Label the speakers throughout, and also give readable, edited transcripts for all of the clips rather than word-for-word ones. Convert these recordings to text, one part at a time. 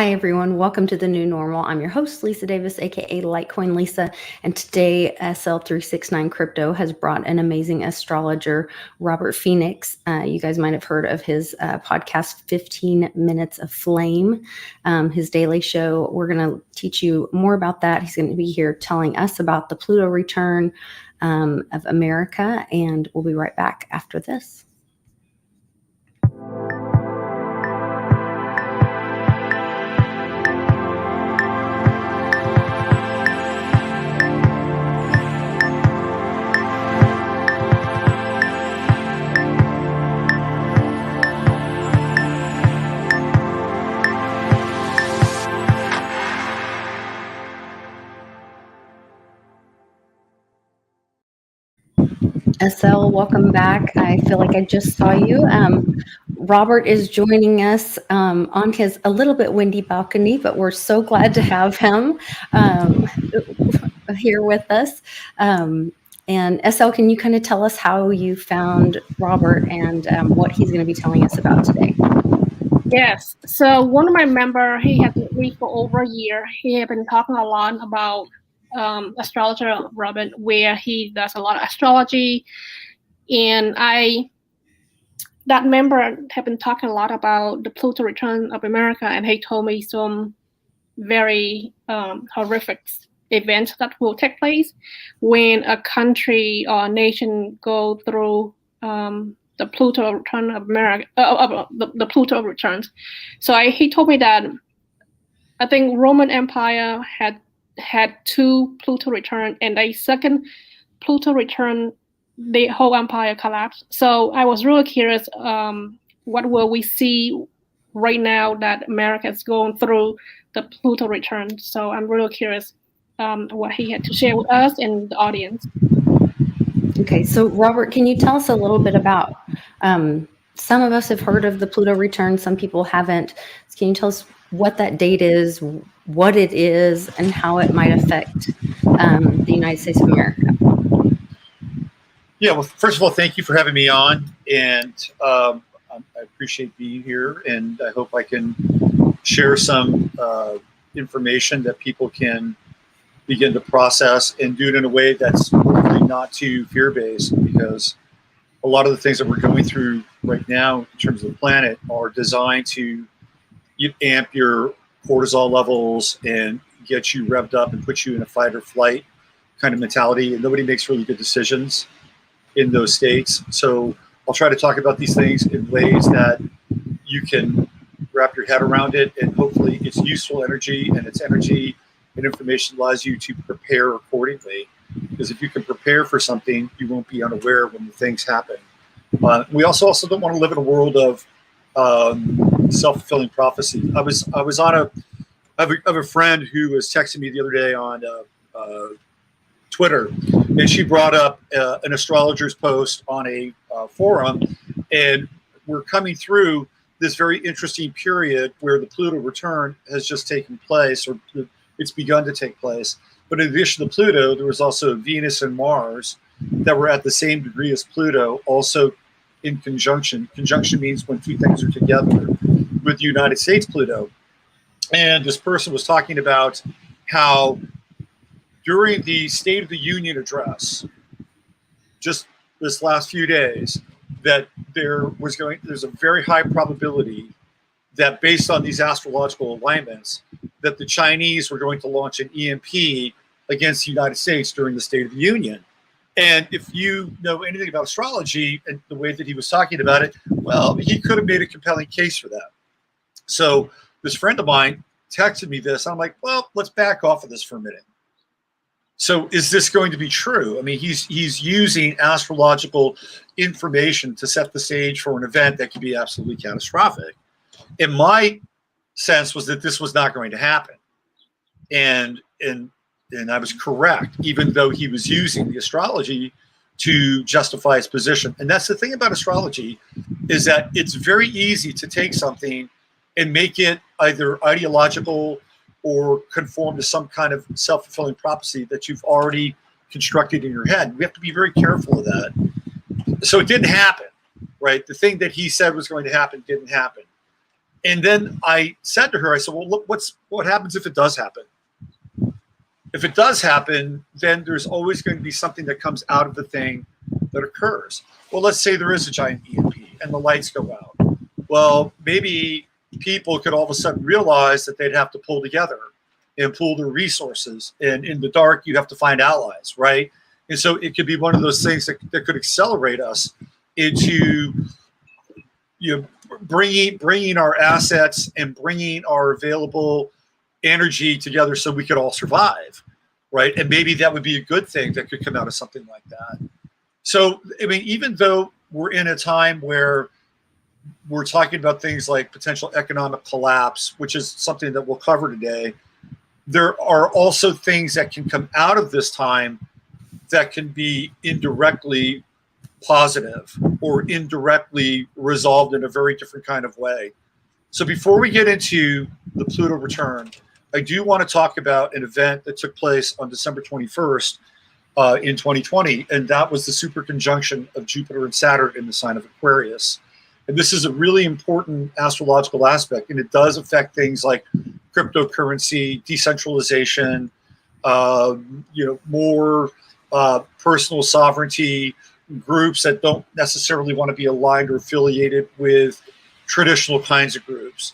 Speaker 1: Hi, everyone. Welcome to the new normal. I'm your host, Lisa Davis, aka Litecoin Lisa. And today, SL369 Crypto has brought an amazing astrologer, Robert Phoenix. You guys might have heard of his podcast, 15 Minutes of Flame, his daily show. We're going to teach you more about that. He's going to be here telling us about the Pluto return of America. And we'll be right back after this. SL, welcome back. I feel like I just saw you. Robert is joining us on his a little bit windy balcony, but we're so glad to have him here with us. And SL, can you kind of tell us how you found Robert and what he's going to be telling us about today?
Speaker 2: Yes. So one of my members, he had been read for over a year. He had been talking a lot about astrologer Robin, where he does a lot of astrology, and that member had been talking a lot about the Pluto return of America, and he told me some very horrific events that will take place when a country or nation go through the Pluto return of America, the Pluto returns. So he told me that I think Roman Empire had two Pluto return, and a second Pluto return, the whole empire collapsed. So I was really curious, what will we see right now that America is going through the Pluto return? So I'm really curious what he had to share with us and the audience.
Speaker 1: Okay, so Robert, can you tell us a little bit about, some of us have heard of the Pluto return, some people haven't. Can you tell us what that date is, what it is, and how it might affect the United States of America?
Speaker 3: Yeah, well, first of all, thank you for having me on, and I appreciate being here, and I hope I can share some information that people can begin to process and do it in a way that's hopefully not too fear-based, because a lot of the things that we're going through right now in terms of the planet are designed to amp your cortisol levels and get you revved up and put you in a fight or flight kind of mentality, and nobody makes really good decisions in those states. So I'll try to talk about these things in ways that you can wrap your head around it, and hopefully it's useful energy, and it's energy and information allows you to prepare accordingly. Because if you can prepare for something, you won't be unaware when the things happen. We also don't want to live in a world of self-fulfilling prophecy. I have a friend who was texting me the other day on Twitter, and she brought up an astrologer's post on a forum, and we're coming through this very interesting period where the Pluto return has just taken place, or it's begun to take place. But in addition to Pluto, there was also Venus and Mars that were at the same degree as Pluto, also in conjunction. Conjunction means when two things are together, with the United States Pluto. And this person was talking about how during the State of the Union address, just this last few days, that there's a very high probability that based on these astrological alignments, that the Chinese were going to launch an EMP against the United States during the State of the Union. And if you know anything about astrology and the way that he was talking about it, well, he could have made a compelling case for that. So this friend of mine texted me this. I'm like, well, let's back off of this for a minute. So is this going to be true? I mean, he's using astrological information to set the stage for an event that could be absolutely catastrophic. And my sense was that this was not going to happen. And I was correct, even though he was using the astrology to justify his position. And that's the thing about astrology, is that it's very easy to take something and make it either ideological or conform to some kind of self-fulfilling prophecy that you've already constructed in your head. We have to be very careful of that. So it didn't happen, right? The thing that he said was going to happen didn't happen. And then I said to her, I said, well, look, what happens if it does happen? If it does happen, then there's always going to be something that comes out of the thing that occurs. Well, let's say there is a giant EMP and the lights go out. Well, maybe people could all of a sudden realize that they'd have to pull together and pool their resources. And in the dark, you have to find allies, right? And so it could be one of those things that could accelerate us into, you know, bringing our assets and bringing our available energy together so we could all survive, right? And maybe that would be a good thing that could come out of something like that. So, I mean, even though we're in a time where we're talking about things like potential economic collapse, which is something that we'll cover today, there are also things that can come out of this time that can be indirectly positive or indirectly resolved in a very different kind of way. So before we get into the Pluto return, I do want to talk about an event that took place on December 21st in 2020, and that was the super conjunction of Jupiter and Saturn in the sign of Aquarius. And this is a really important astrological aspect, and it does affect things like cryptocurrency, decentralization, more personal sovereignty, groups that don't necessarily want to be aligned or affiliated with traditional kinds of groups.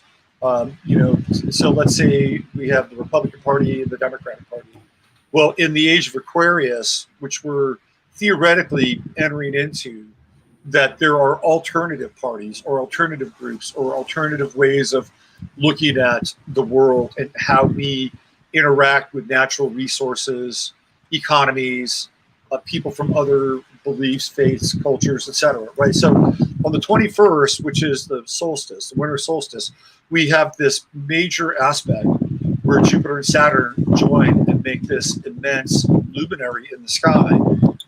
Speaker 3: So let's say we have the Republican Party and the Democratic Party. Well, in the age of Aquarius, which we're theoretically entering into, that there are alternative parties or alternative groups or alternative ways of looking at the world and how we interact with natural resources, economies, people from other beliefs, faiths, cultures, etc. Right. So on the 21st, which is the solstice, the winter solstice, we have this major aspect where Jupiter and Saturn join and make this immense luminary in the sky.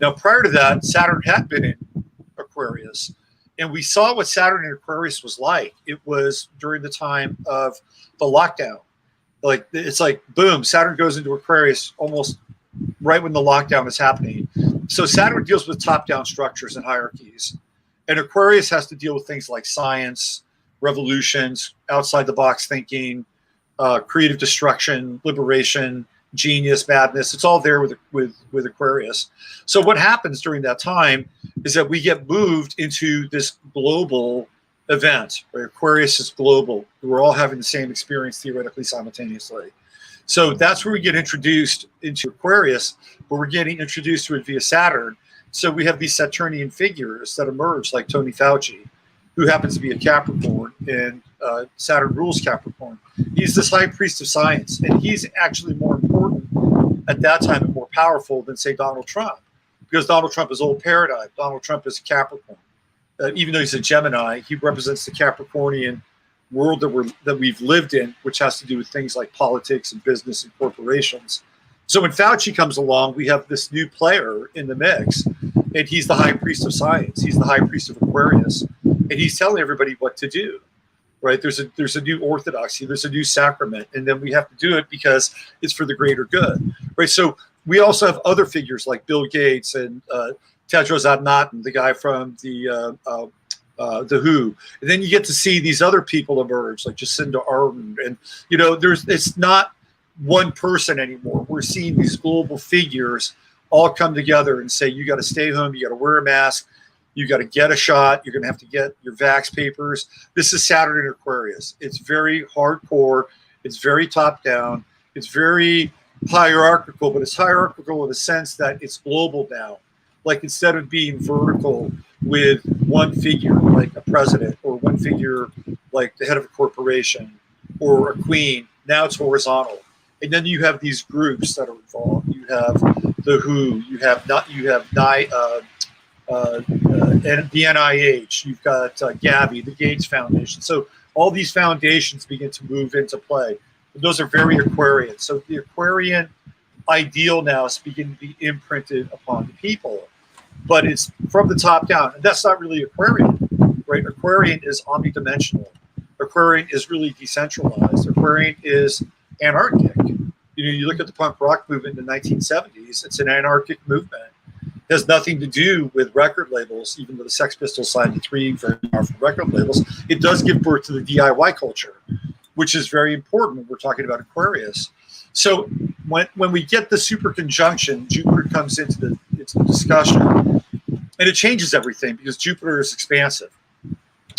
Speaker 3: Now, prior to that, Saturn had been in Aquarius, and we saw what Saturn in Aquarius was like. It was during the time of the lockdown. Like, it's like, boom, Saturn goes into Aquarius almost right when the lockdown is happening. So Saturn deals with top-down structures and hierarchies, and Aquarius has to deal with things like science, revolutions, outside-the-box thinking, creative destruction, liberation, genius, madness. It's all there with Aquarius. So what happens during that time is that we get moved into this global event, where Aquarius is global. We're all having the same experience theoretically simultaneously. So that's where we get introduced into Aquarius, but we're getting introduced to it via Saturn. So we have these Saturnian figures that emerge, like Tony Fauci, who happens to be a Capricorn, and Saturn rules Capricorn. He's this high priest of science, and he's actually more important at that time and more powerful than, say, Donald Trump, because Donald Trump is old paradigm. Donald Trump is a Capricorn. Even though he's a Gemini, he represents the Capricornian world that we've lived in, which has to do with things like politics and business and corporations. So when Fauci comes along, we have this new player in the mix, and he's the high priest of science. He's the high priest of Aquarius, and he's telling everybody what to do, right? There's a new orthodoxy, there's a new sacrament, and then we have to do it because it's for the greater good, right? So we also have other figures like Bill Gates and Tedros Adhanom, the guy from the WHO, and then you get to see these other people emerge, like Jacinda Ardern, and it's not one person anymore. We're seeing these global figures all come together and say, you got to stay home, you got to wear a mask, you got to get a shot, you're going to have to get your vax papers. This is Saturn in Aquarius. It's very hardcore, it's very top down, it's very hierarchical, but it's hierarchical in the sense that it's global now. Like, instead of being vertical with one figure like a president, or one figure like the head of a corporation or a queen, now it's horizontal. And then you have these groups that are involved. You have the WHO, you have the NIH, you've got Gavi, the Gates Foundation. So all these foundations begin to move into play. And those are very Aquarian. So the Aquarian ideal now is beginning to be imprinted upon the people, but it's from the top down. And that's not really Aquarian, right? Aquarian is omnidimensional. Aquarian is really decentralized. Aquarian is anarchic. You look at the punk rock movement in the 1970s, it's an anarchic movement. has nothing to do with record labels, even though the Sex Pistols signed 3 very powerful record labels. It does give birth to the DIY culture, which is very important when we're talking about Aquarius. So when we get the super conjunction, Jupiter comes into the discussion, and it changes everything because Jupiter is expansive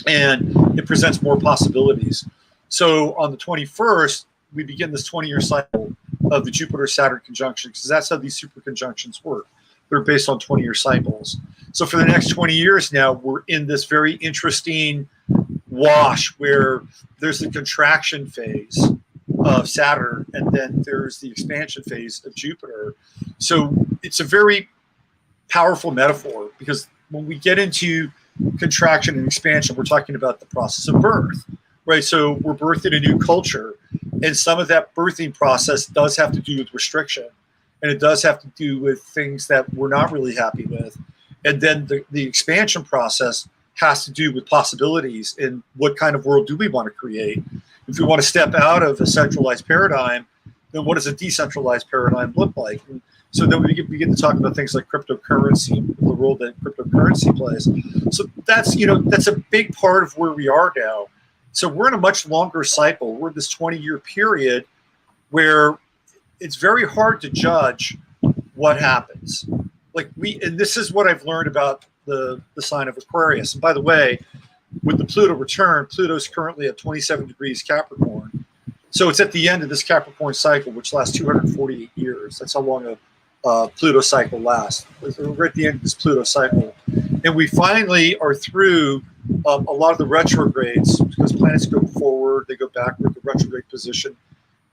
Speaker 3: and it presents more possibilities. So on the 21st, we begin this 20-year cycle of the Jupiter-Saturn conjunction, because that's how these super conjunctions work. They're based on 20-year cycles. So for the next 20 years now, we're in this very interesting wash where there's the contraction phase of Saturn, and then there's the expansion phase of Jupiter. So it's a very powerful metaphor, because when we get into contraction and expansion, we're talking about the process of birth, right? So we're birthing a new culture, and some of that birthing process does have to do with restriction, and it does have to do with things that we're not really happy with. And then the expansion process has to do with possibilities and what kind of world do we want to create. If we want to step out of a centralized paradigm, then what does a decentralized paradigm look like? And so then we begin to talk about things like cryptocurrency, the role that cryptocurrency plays. So that's, that's a big part of where we are now. So we're in a much longer cycle. We're in this 20-year period where it's very hard to judge what happens. And this is what I've learned about the sign of Aquarius. And by the way, with the Pluto return, Pluto's currently at 27 degrees Capricorn. So it's at the end of this Capricorn cycle, which lasts 248 years. That's how long a Pluto cycle lasts. We're at the end of this Pluto cycle. And we finally are through a lot of the retrogrades, because planets go forward, they go backward. The retrograde position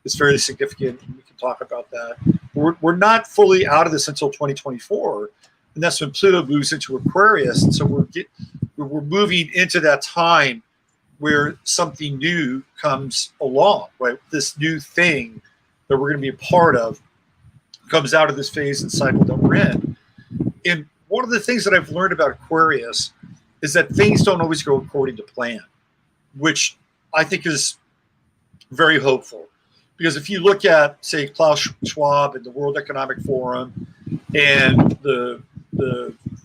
Speaker 3: is fairly significant, and we can talk about that. We're not fully out of this until 2024, and that's when Pluto moves into Aquarius. And so we're moving into that time where something new comes along, right? This new thing that we're going to be a part of comes out of this phase and cycle that we're in. And one of the things that I've learned about Aquarius is that things don't always go according to plan, which I think is very hopeful. Because if you look at, say, Klaus Schwab and the World Economic Forum and the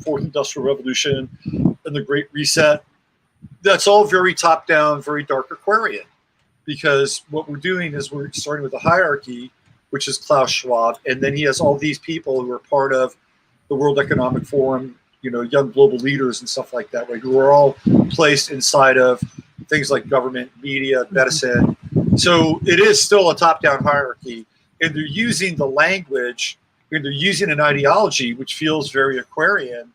Speaker 3: Fourth Industrial Revolution and the Great Reset, that's all very top-down, very dark Aquarian. Because what we're doing is we're starting with a hierarchy, which is Klaus Schwab, and then he has all these people who are part of the World Economic Forum, young global leaders and stuff like that, right? Who are all placed inside of things like government, media, medicine. So it is still a top-down hierarchy, and they're using the language, and they're using an ideology which feels very Aquarian,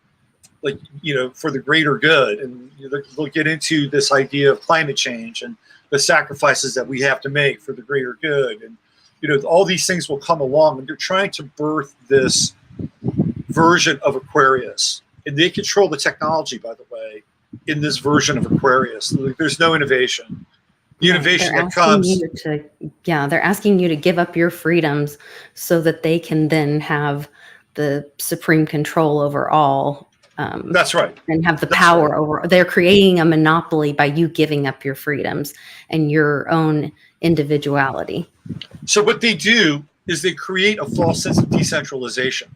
Speaker 3: for the greater good. And they'll get into this idea of climate change and the sacrifices that we have to make for the greater good. And, all these things will come along, and they're trying to birth this version of Aquarius. And they control the technology, by the way, in this version of Aquarius. There's no innovation. The innovation that comes.
Speaker 1: They're asking you to give up your freedoms so that they can then have the supreme control over all.
Speaker 3: That's right.
Speaker 1: And have the power over. They're creating a monopoly by you giving up your freedoms and your own individuality.
Speaker 3: So what they do is they create a false sense of decentralization.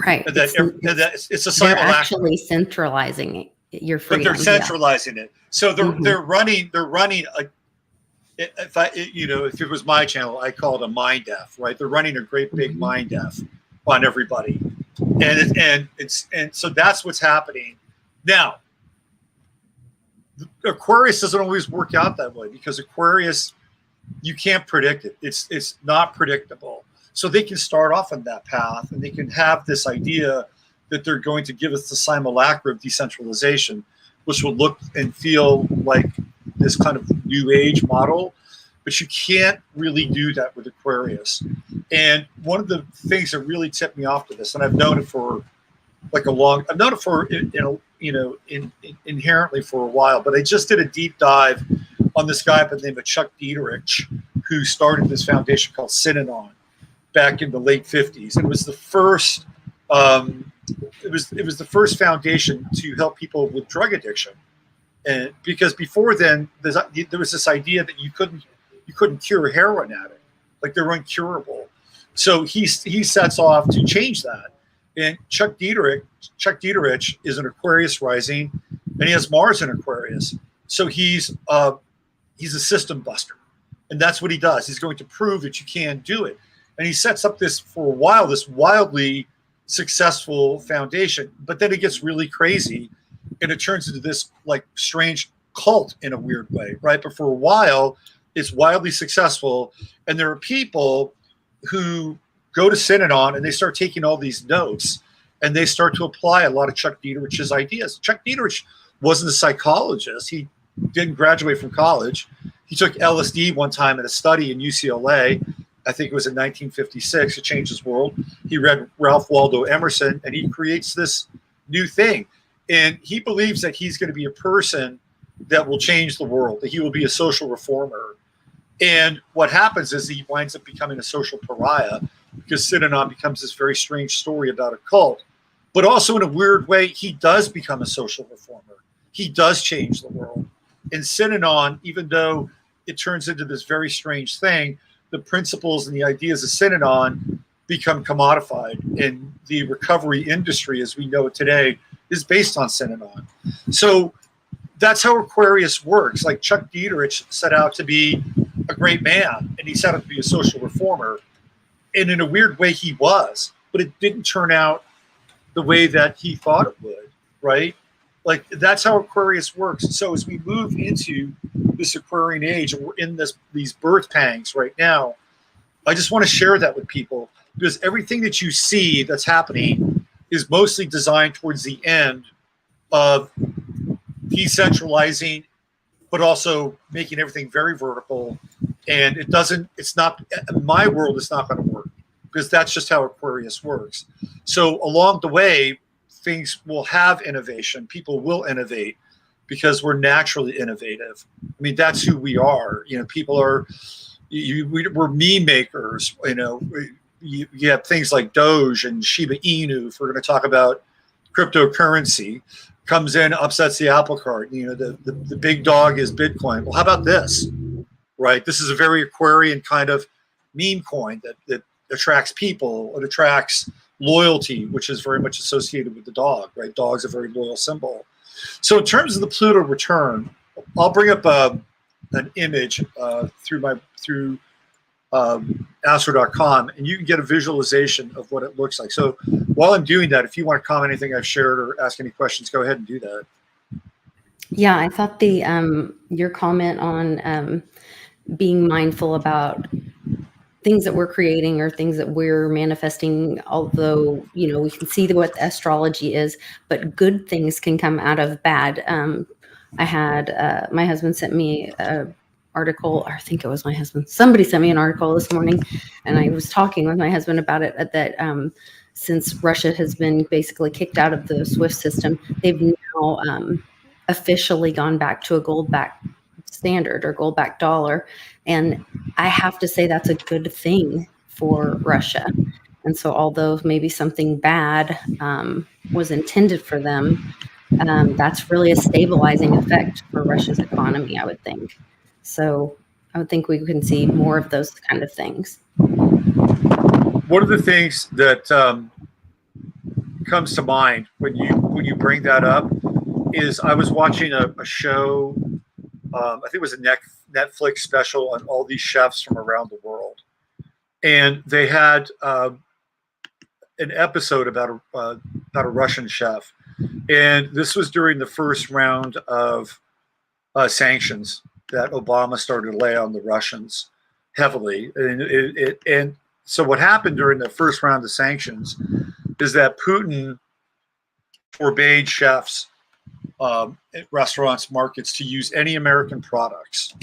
Speaker 1: Right.
Speaker 3: And it's a simulacrum.
Speaker 1: They're actually centralizing your freedom.
Speaker 3: But they're centralizing it. So they're running a. If it was my channel, I call it a mind F, right? They're running a great big mind F on everybody, and so that's what's happening now. Aquarius doesn't always work out that way, because Aquarius, you can't predict it. It's not predictable. So they can start off on that path, and they can have this idea that they're going to give us the simulacra of decentralization, which will look and feel like this kind of new age model, but you can't really do that with Aquarius. And one of the things that really tipped me off to this, and I've known it for inherently for a while, but I just did a deep dive on this guy by the name of Chuck Dieterich, who started this foundation called Synanon back in the late 50s. And it was the first it was the first foundation to help people with drug addiction. And because before then, there was this idea that you couldn't cure a heroin addict, like they're incurable. So he sets off to change that, And Chuck Dieterich is an Aquarius rising, and he has Mars in Aquarius. So he's a system buster, and that's what he does. He's going to prove that you can do it, and he sets up this for a while, this wildly successful foundation. But then it gets really crazy, and it turns into this like strange cult in a weird way, right? But for a while, it's wildly successful, and there are people who go to Synanon and they start taking all these notes and they start to apply a lot of Chuck Dieterich's ideas. Chuck Dieterich wasn't a psychologist. He didn't graduate from college. He took LSD one time at a study in UCLA. I think it was in 1956. It changed his world. He read Ralph Waldo Emerson, and he creates this new thing. And he believes that he's going to be a person that will change the world, that he will be a social reformer. And what happens is he winds up becoming a social pariah, because Synanon becomes this very strange story about a cult. But also in a weird way, he does become a social reformer. He does change the world. In Synanon, even though it turns into this very strange thing, the principles and the ideas of Synanon become commodified. And the recovery industry, as we know it today, is based on Synanon. So that's how Aquarius works. Like Chuck Dieterich set out to be a great man, and he set out to be a social reformer. And in a weird way, he was, but it didn't turn out the way that he thought it would, right? Like, that's how Aquarius works. So as we move into this Aquarian age, and we're in these birth pangs right now, I just want to share that with people, because everything that you see that's happening is mostly designed towards the end of decentralizing, but also making everything very vertical. And it's not, in my world, it's not going to work, because that's just how Aquarius works. So along the way, things will have innovation. People will innovate because we're naturally innovative. I mean, that's who we are. You know, people are, we're meme makers. You know, you have things like Doge and Shiba Inu. If we're going to talk about cryptocurrency, comes in, upsets the apple cart. You know, the big dog is Bitcoin. Well, how about this? Right? This is a very Aquarian kind of meme coin that attracts people. It attracts loyalty, which is very much associated with the dog, right? Dog's a very loyal symbol. So in terms of the Pluto return, I'll bring up an image through astro.com, and you can get a visualization of what it looks like. So while I'm doing that, if you want to comment anything I've shared or ask any questions, go ahead and do that.
Speaker 1: Yeah, I thought your comment on being mindful about things that we're creating or things that we're manifesting, although, you know, we can see what astrology is, but good things can come out of bad. I had my husband sent me an article, or I think it was my husband. Somebody sent me an article this morning, and I was talking with my husband about it, that since Russia has been basically kicked out of the SWIFT system, they've now officially gone back to a gold-backed standard or gold-backed dollar. And I have to say that's a good thing for Russia. And so although maybe something bad was intended for them, that's really a stabilizing effect for Russia's economy, I would think. So I would think we can see more of those kind of things.
Speaker 3: One of the things that comes to mind when you bring that up is I was watching a show, I think it was a Netflix special on all these chefs from around the world. And they had an episode about a Russian chef. And this was during the first round of sanctions that Obama started to lay on the Russians heavily. And so what happened during the first round of sanctions is that Putin forbade chefs at restaurants, markets, to use any American products.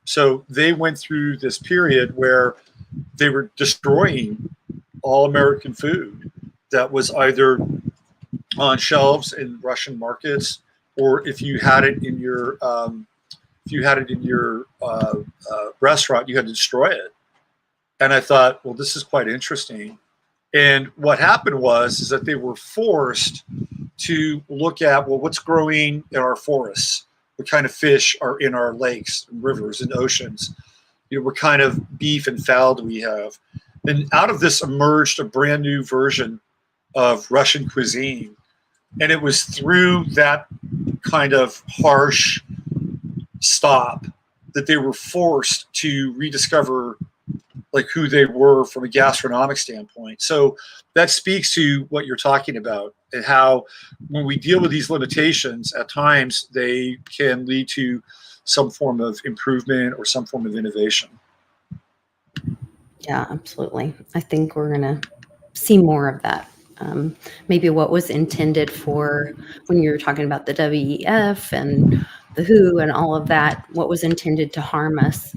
Speaker 3: So they went through this period where they were destroying all American food that was either on shelves in Russian markets, or if you had it in your restaurant, you had to destroy it. And I thought, well, this is quite interesting. And what happened is that they were forced to look at, well, what's growing in our forests? What kind of fish are in our lakes and rivers and oceans? You know, what kind of beef and fowl do we have? And out of this emerged a brand new version of Russian cuisine. And it was through that kind of harsh stop that they were forced to rediscover like who they were from a gastronomic standpoint. So that speaks to what you're talking about and how when we deal with these limitations, at times they can lead to some form of improvement or some form of innovation.
Speaker 1: Yeah, absolutely. I think we're going to see more of that. Maybe what was intended for when you were talking about the WEF and the WHO and all of that, what was intended to harm us,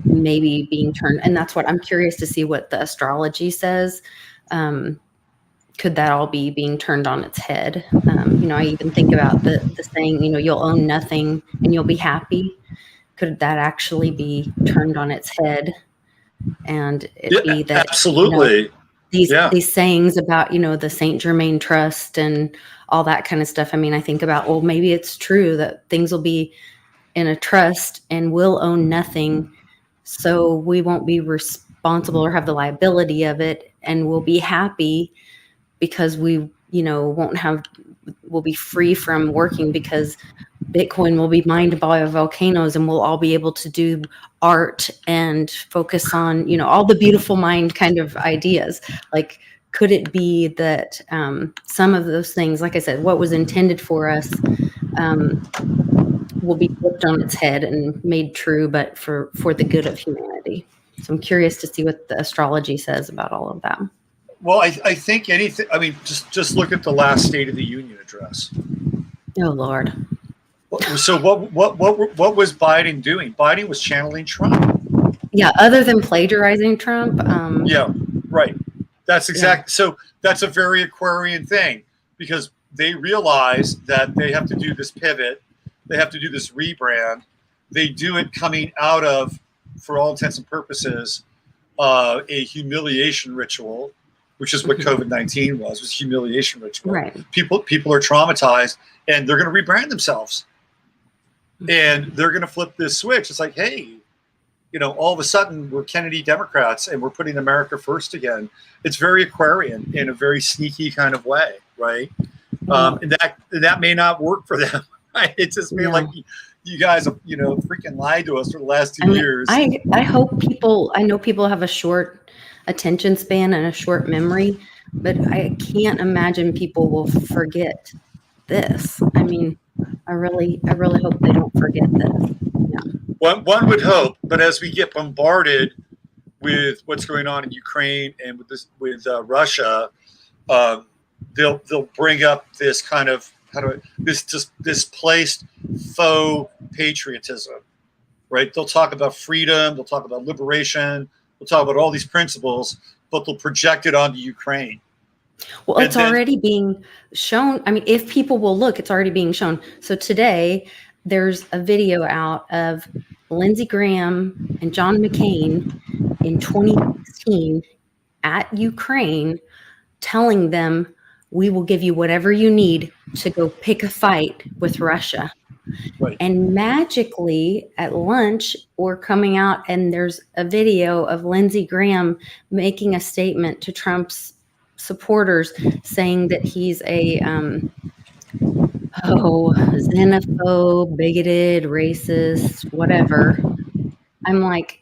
Speaker 1: maybe being turned. And that's what I'm curious to see what the astrology says. Could that all be being turned on its head? I even think about the saying, you'll own nothing and you'll be happy. Could that actually be turned on its head? And it be that
Speaker 3: absolutely.
Speaker 1: These sayings about, the Saint Germain Trust and all that kind of stuff. I mean, I think about, well, maybe it's true that things will be in a trust and we'll own nothing. So we won't be responsible or have the liability of it. And we'll be happy because we'll be free from working because Bitcoin will be mined by volcanoes and we'll all be able to do art and focus on, all the beautiful mind kind of ideas. Like, could it be that some of those things, like I said, what was intended for us will be flipped on its head and made true, but for the good of humanity? So I'm curious to see what the astrology says about all of that.
Speaker 3: Well, I think anything, I mean, just look at the last State of the Union address.
Speaker 1: Oh, Lord.
Speaker 3: So what was Biden doing? Biden was channeling Trump.
Speaker 1: Yeah, other than plagiarizing Trump.
Speaker 3: Yeah, right. That's exactly. Yeah. So that's a very Aquarian thing because they realize that they have to do this pivot. They have to do this rebrand. They do it coming out of, for all intents and purposes, a humiliation ritual, which is what COVID-19 was humiliation ritual.
Speaker 1: Right.
Speaker 3: People are traumatized and they're going to rebrand themselves. And they're going to flip this switch. It's like, hey, all of a sudden we're Kennedy Democrats and we're putting America first again. It's very Aquarian in a very sneaky kind of way, right? And that may not work for them. Right? It just may like you guys have, freaking lied to us for the last 2 years.
Speaker 1: I hope I know people have a short attention span and a short memory, but I can't imagine people will forget this. I mean, I really hope they don't forget this. Yeah.
Speaker 3: One would hope, but as we get bombarded with what's going on in Ukraine and with Russia, they'll bring up this kind of this displaced faux patriotism, right? They'll talk about freedom, they'll talk about liberation, they'll talk about all these principles, but they'll project it onto Ukraine.
Speaker 1: Well, it's already being shown. I mean, if people will look, it's already being shown. So today, there's a video out of Lindsey Graham and John McCain in 2016 at Ukraine telling them, we will give you whatever you need to go pick a fight with Russia.
Speaker 3: Right.
Speaker 1: And magically at lunch, we're coming out and there's a video of Lindsey Graham making a statement to Trump's supporters saying that he's a xenophobe, bigoted, racist, whatever. I'm like,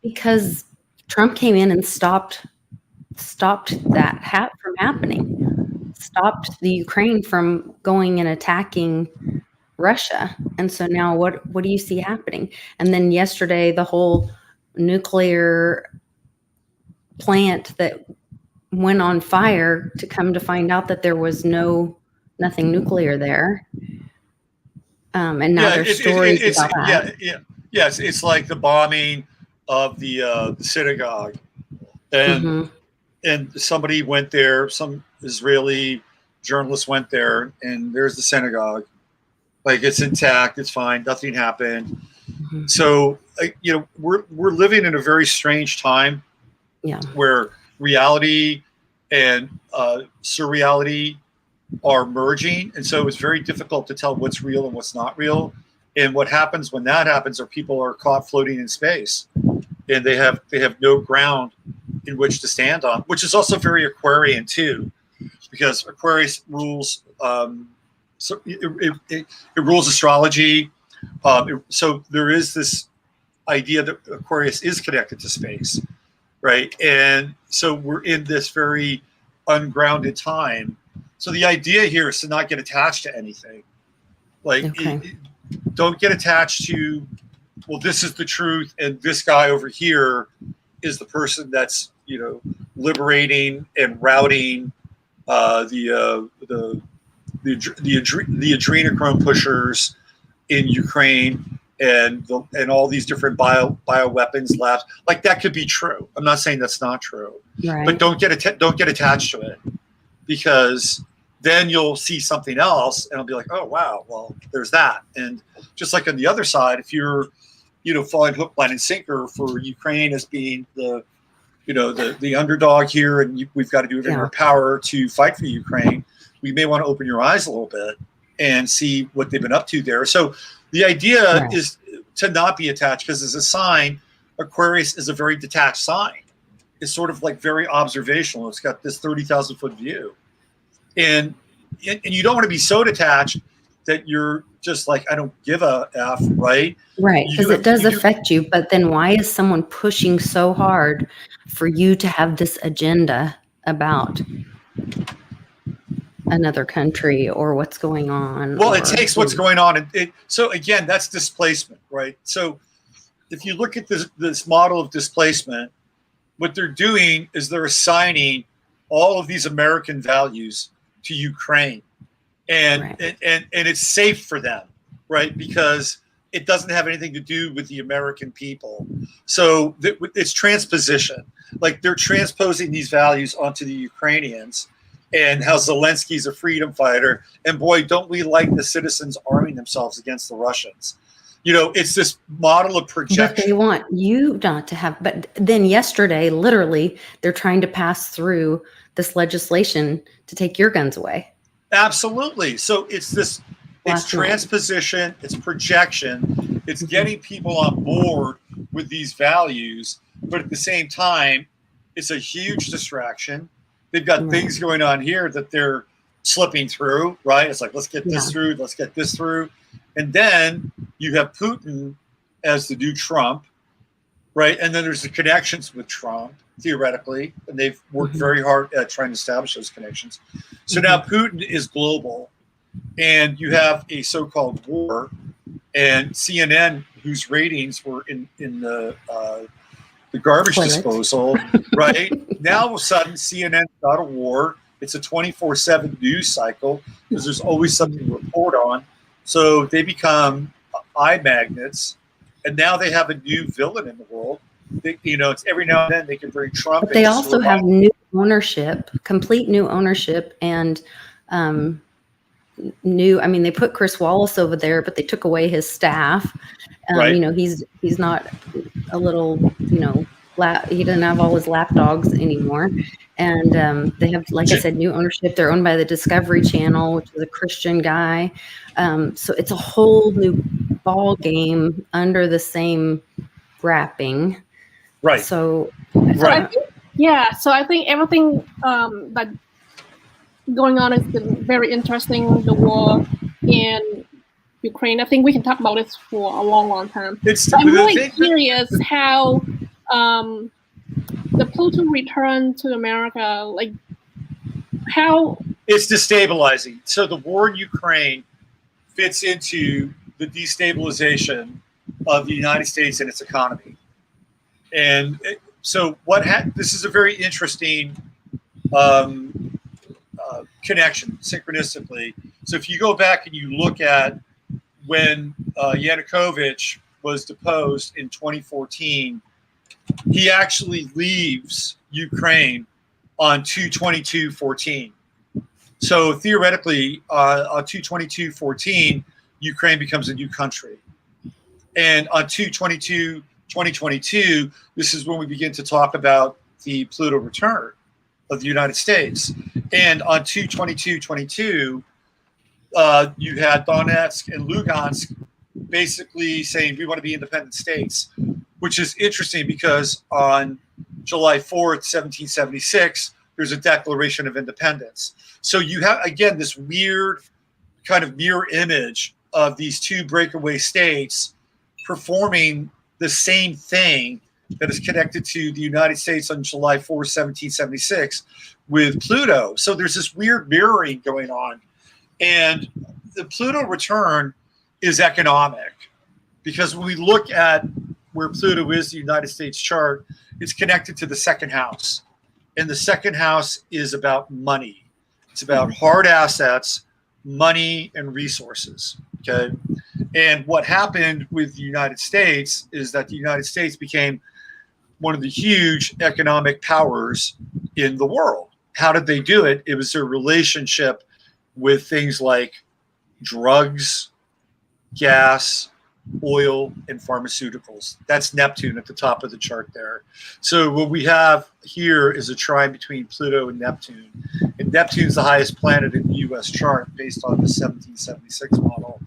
Speaker 1: because Trump came in and stopped that from happening, stopped the Ukraine from going and attacking Russia. And so now what do you see happening? And then yesterday, the whole nuclear plant that went on fire, to come to find out that there was nothing nuclear there. And now there's stories about that.
Speaker 3: Yes, it's like the bombing of the synagogue, and somebody went there. Some Israeli journalist went there, and there's the synagogue. Like, it's intact, it's fine, nothing happened. So we're living in a very strange time.
Speaker 1: Yeah.
Speaker 3: Where reality and surreality are merging, and so it's very difficult to tell what's real and what's not real. And what happens when that happens are people are caught floating in space, and they have no ground in which to stand on, which is also very Aquarian too, because Aquarius rules. So it rules astrology. So there is this idea that Aquarius is connected to space, right? And so we're in this very ungrounded time. So the idea here is to not get attached to anything. Like, don't get attached to, well, this is the truth, and this guy over here is the person that's, you know, liberating and routing the adrenochrome pushers in Ukraine and all these different bioweapons labs. Like, that could be true. I'm not saying that's not true, but don't get attached to it, because then you'll see something else and it'll be like, oh wow, well, there's that. And just like on the other side, if you're, you know, falling hook, line, and sinker for Ukraine as being the, you know, the underdog here, and we've got to do it in our power to fight for Ukraine, we may want to open your eyes a little bit and see what they've been up to there. So the idea is to not be attached, because as a sign, Aquarius is a very detached sign. It's sort of like very observational. It's got this 30,000 foot view. And you don't want to be so detached that you're just like, I don't give a F, right?
Speaker 1: Right, because it does affect you. But then why is someone pushing so hard for you to have this agenda about another country or what's going on?
Speaker 3: Well, it takes what's going on. So again, that's displacement, right? So if you look at this model of displacement, what they're doing is they're assigning all of these American values to Ukraine, and it's safe for them, right? Because it doesn't have anything to do with the American people. So it's transposition. Like, they're transposing these values onto the Ukrainians, and how Zelensky's a freedom fighter. And boy, don't we like the citizens arming themselves against the Russians. You know, it's this model of projection.
Speaker 1: But they want you not to have. But then yesterday, literally, they're trying to pass through this legislation to take your guns away.
Speaker 3: Absolutely. So it's this, it's transposition, it's projection, it's getting people on board with these values, but at the same time, it's a huge distraction. They've got things going on here that they're slipping through, right? It's like, let's get this through, let's get this through. And then you have Putin as the new Trump, right? And then there's the connections with Trump, theoretically, and they've worked very hard at trying to establish those connections. So now Putin is global, and you have a so-called war, and CNN, whose ratings were in the garbage disposal, right? Now all of a sudden, CNN's got a war. It's a 24/7 news cycle, because there's always something to report on. So they become eye magnets, and now they have a new villain in the world. You know, it's every now and then they can bring Trump.
Speaker 1: But they also have new ownership, complete new ownership, and new. I mean, they put Chris Wallace over there, but they took away his staff. You know, he's not a little, you know, he doesn't have all his lapdogs anymore. And they have, like I said, new ownership. They're owned by the Discovery Channel, which is a Christian guy. So it's a whole new ball game under the same wrapping.
Speaker 3: Right.
Speaker 1: So,
Speaker 2: so I think everything that going on has been very interesting. The war in Ukraine. I think we can talk about this for a long, long time. I'm really curious how the Pluto return to America, like how
Speaker 3: it's destabilizing. So the war in Ukraine fits into the destabilization of the United States and its economy. And so this is a very interesting connection, synchronistically. So if you go back and you look at when Yanukovych was deposed in 2014, he actually leaves Ukraine on 2/22/14. So theoretically, on 2/22/14, Ukraine becomes a new country. And on 2/22/2022, this is when we begin to talk about the Pluto return of the United States. And on 2/22/22, you had Donetsk and Lugansk basically saying we want to be independent states, which is interesting because on July 4th, 1776, there's a Declaration of Independence. So you have, again, this weird kind of mirror image of these two breakaway states performing the same thing that is connected to the United States on July 4th, 1776 with Pluto. So there's this weird mirroring going on. And the Pluto return is economic, because when we look at where Pluto is, the United States chart, it's connected to the second house. And the second house is about money. It's about hard assets, money, and resources. Okay. And what happened with the United States is that the United States became one of the huge economic powers in the world. How did they do it? It was their relationship with things like drugs, gas, oil, and pharmaceuticals. That's Neptune at the top of the chart there. So what we have here is a trine between Pluto and Neptune. And Neptune's the highest planet in the US chart based on the 1776 model.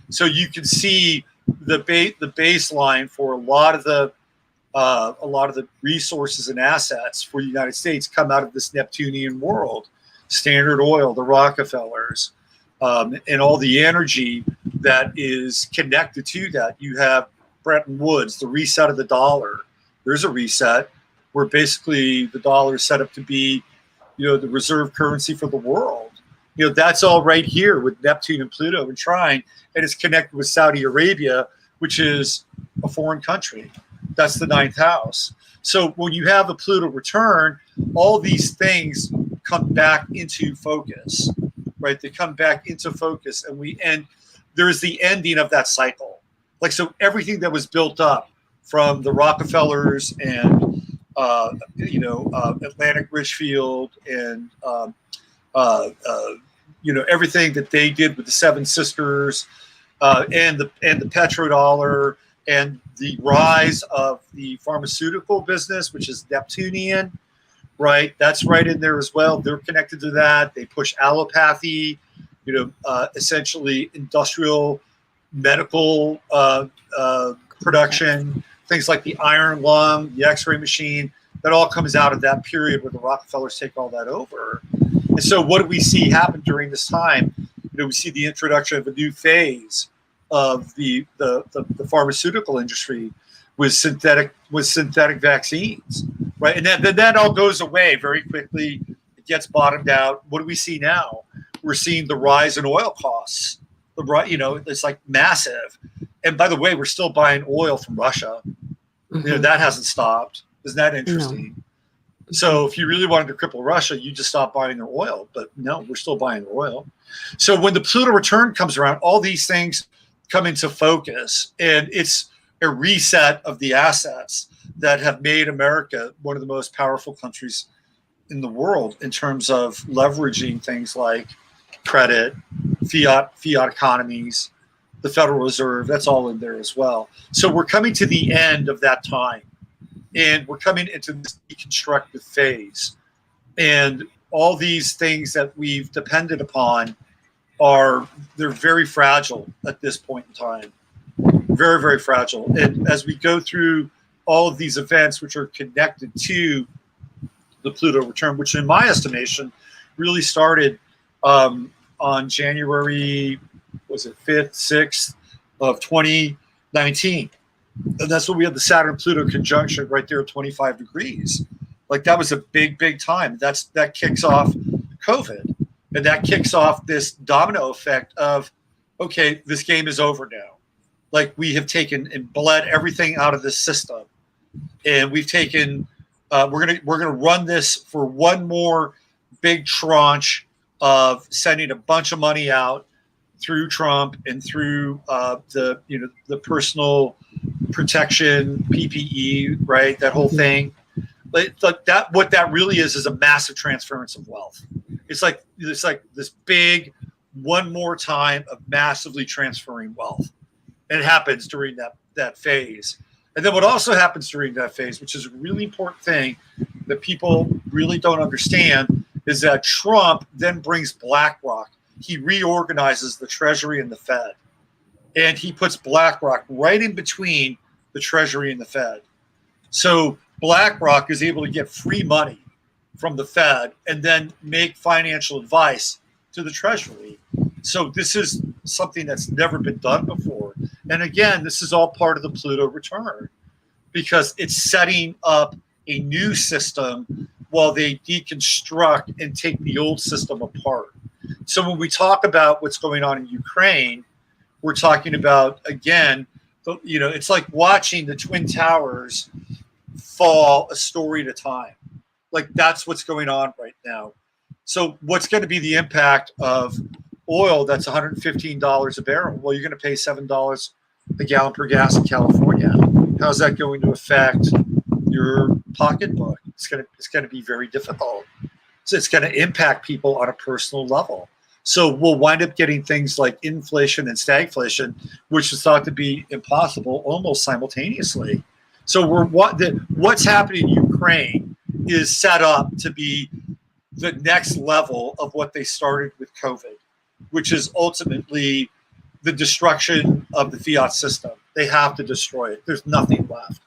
Speaker 3: So you can see the baseline for a lot of the resources and assets for the United States come out of this Neptunian world. Standard Oil, the Rockefellers, and all the energy that is connected to that. You have Bretton Woods, the reset of the dollar. There's a reset where basically the dollar is set up to be, the reserve currency for the world. That's all right here with Neptune and Pluto and trine, and it's connected with Saudi Arabia, which is a foreign country. That's the ninth house. So when you have a Pluto return, all these things come back into focus, right? They come back into focus, and there's the ending of that cycle. Like, so everything that was built up from the Rockefellers and, Atlantic Richfield and, everything that they did with the Seven Sisters and the petrodollar and the rise of the pharmaceutical business, which is Neptunian, right? That's right in there as well. They're connected to that. They push allopathy, essentially industrial medical production, things like the iron lung, the X-ray machine. That all comes out of that period where the Rockefellers take all that over. And so what do we see happen during this time? We see the introduction of a new phase of the pharmaceutical industry with synthetic vaccines, right? And then that all goes away very quickly. It gets bottomed out. What do we see now? We're seeing the rise in oil costs. It's like massive. And by the way, we're still buying oil from Russia.
Speaker 1: Mm-hmm.
Speaker 3: That hasn't stopped. Isn't that interesting? No. So if you really wanted to cripple Russia, you just stop buying their oil. But no, we're still buying their oil. So when the Pluto return comes around, all these things come into focus, and it's a reset of the assets that have made America one of the most powerful countries in the world in terms of leveraging things like credit, fiat economies, the Federal Reserve. That's all in there as well. So we're coming to the end of that time, and we're coming into this deconstructive phase, and all these things that we've depended upon they're very fragile at this point in time. Very, very fragile. And as we go through all of these events, which are connected to the Pluto return, which in my estimation really started on January, was it 5th, 6th of 2019. And that's when we had the Saturn-Pluto conjunction right there at 25 degrees. Like, that was a big, big time. That kicks off COVID. And that kicks off this domino effect of, okay, this game is over now. Like, we have taken and bled everything out of this system, and we've taken. We're gonna run this for one more big tranche of sending a bunch of money out through Trump and through the personal protection PPE, right? That whole thing. Like that. What that really is a massive transference of wealth. It's like this big one more time of massively transferring wealth. And it happens during that phase. And then what also happens during that phase, which is a really important thing that people really don't understand, is that Trump then brings BlackRock. He reorganizes the Treasury and the Fed. And he puts BlackRock right in between the Treasury and the Fed. So BlackRock is able to get free money from the Fed and then make financial advice to the Treasury. So this is something that's never been done before. And again, this is all part of the Pluto return because it's setting up a new system while they deconstruct and take the old system apart. So when we talk about what's going on in Ukraine, we're talking about, again, it's like watching the Twin Towers fall a story at a time. Like that's what's going on right now. So what's going to be the impact of oil that's $115 a barrel? Well, you're going to pay $7 a gallon per gas in California. How's that going to affect your pocketbook? It's going to be very difficult. So it's going to impact people on a personal level. So we'll wind up getting things like inflation and stagflation, which is thought to be impossible almost simultaneously. So what's happening in Ukraine is set up to be the next level of what they started with COVID, which is ultimately the destruction of the fiat system. They have to destroy it. There's nothing left.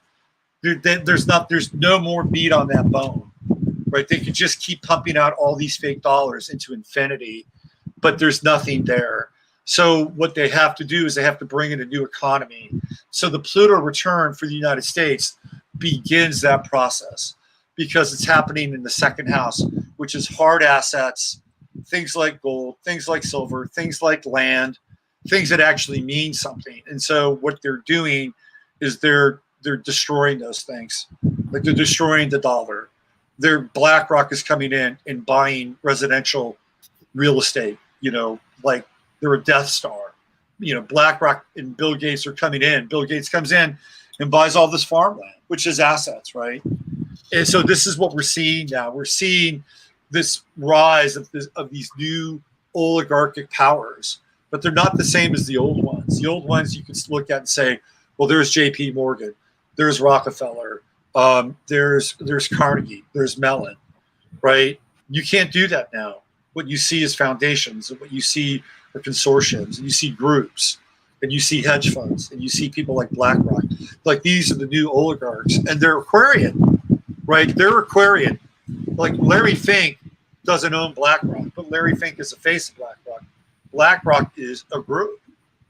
Speaker 3: There's no more meat on that bone, right? They could just keep pumping out all these fake dollars into infinity, but there's nothing there. So what they have to do is they have to bring in a new economy. So the Pluto return for the United States begins that process because it's happening in the second house, which is hard assets, things like gold, things like silver, things like land, things that actually mean something. And so what they're doing is they're destroying those things. Like they're destroying the dollar. Their BlackRock is coming in and buying residential real estate, like they're a Death Star. BlackRock and Bill Gates are coming in. Bill Gates comes in and buys all this farmland, which is assets, right? And so this is what we're seeing now. We're seeing this rise of these new oligarchic powers, but they're not the same as the old ones. The old ones you can look at and say, well, there's J.P. Morgan, there's Rockefeller, there's Carnegie, there's Mellon, right? You can't do that now. What you see is foundations, and what you see are consortiums, and you see groups, and you see hedge funds, and you see people like BlackRock. Like these are the new oligarchs, and they're Aquarian, right? They're Aquarian. Like Larry Fink doesn't own BlackRock, but Larry Fink is the face of BlackRock. BlackRock is a group.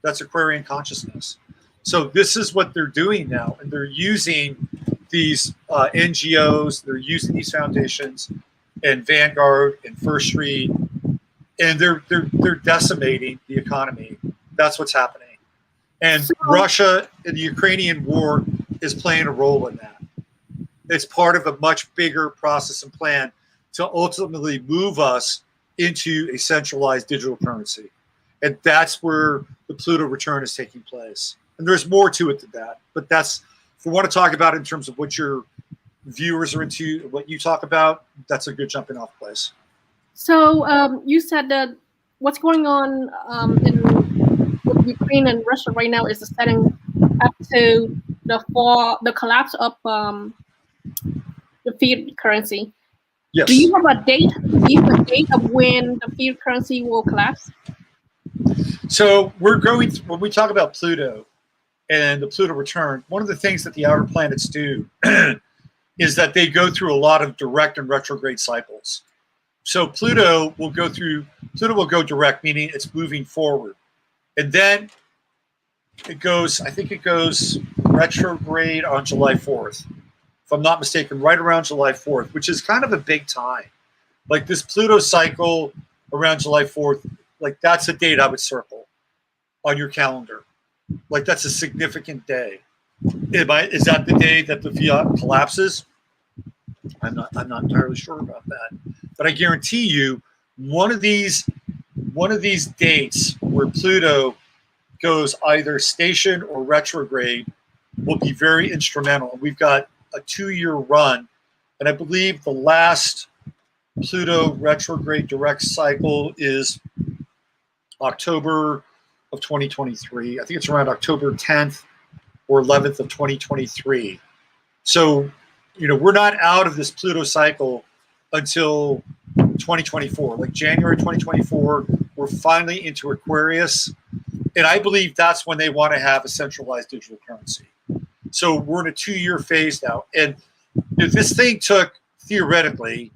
Speaker 3: That's Aquarian consciousness. So this is what they're doing now, and they're using these NGOs, they're using these foundations, and Vanguard and First Street, and they're decimating the economy. That's what's happening. And Russia and the Ukrainian war is playing a role in that. It's part of a much bigger process and plan to ultimately move us into a centralized digital currency. And that's where the Pluto return is taking place. And there's more to it than that. But that's, if we want to talk about it in terms of what your viewers are into, what you talk about, that's a good jumping off place.
Speaker 2: So you said that what's going on with Ukraine and Russia right now is setting up to the collapse of the fiat currency.
Speaker 3: Yes.
Speaker 2: Do you have a date? Do you have a date of when the fiat currency will collapse?
Speaker 3: So when we talk about Pluto and the Pluto return, one of the things that the outer planets do is that they go through a lot of direct and retrograde cycles. So Pluto will go direct, meaning it's moving forward. And then it goes retrograde on July 4th. If I'm not mistaken, right around July 4th, which is kind of a big time. Like this Pluto cycle around July 4th, like that's a date I would circle on your calendar. Like that's a significant day. Is that the day that the fiat collapses? I'm not entirely sure about that. But I guarantee you, one of these dates where Pluto goes either station or retrograde will be very instrumental. We've got a 2-year run, and I believe the last Pluto retrograde direct cycle is October of 2023. I think it's around October 10th or 11th of 2023. So, we're not out of this Pluto cycle until 2024, like January 2024. We're finally into Aquarius, and I believe that's when they want to have a centralized digital currency. So we're in a 2-year phase now, and this thing took theoretically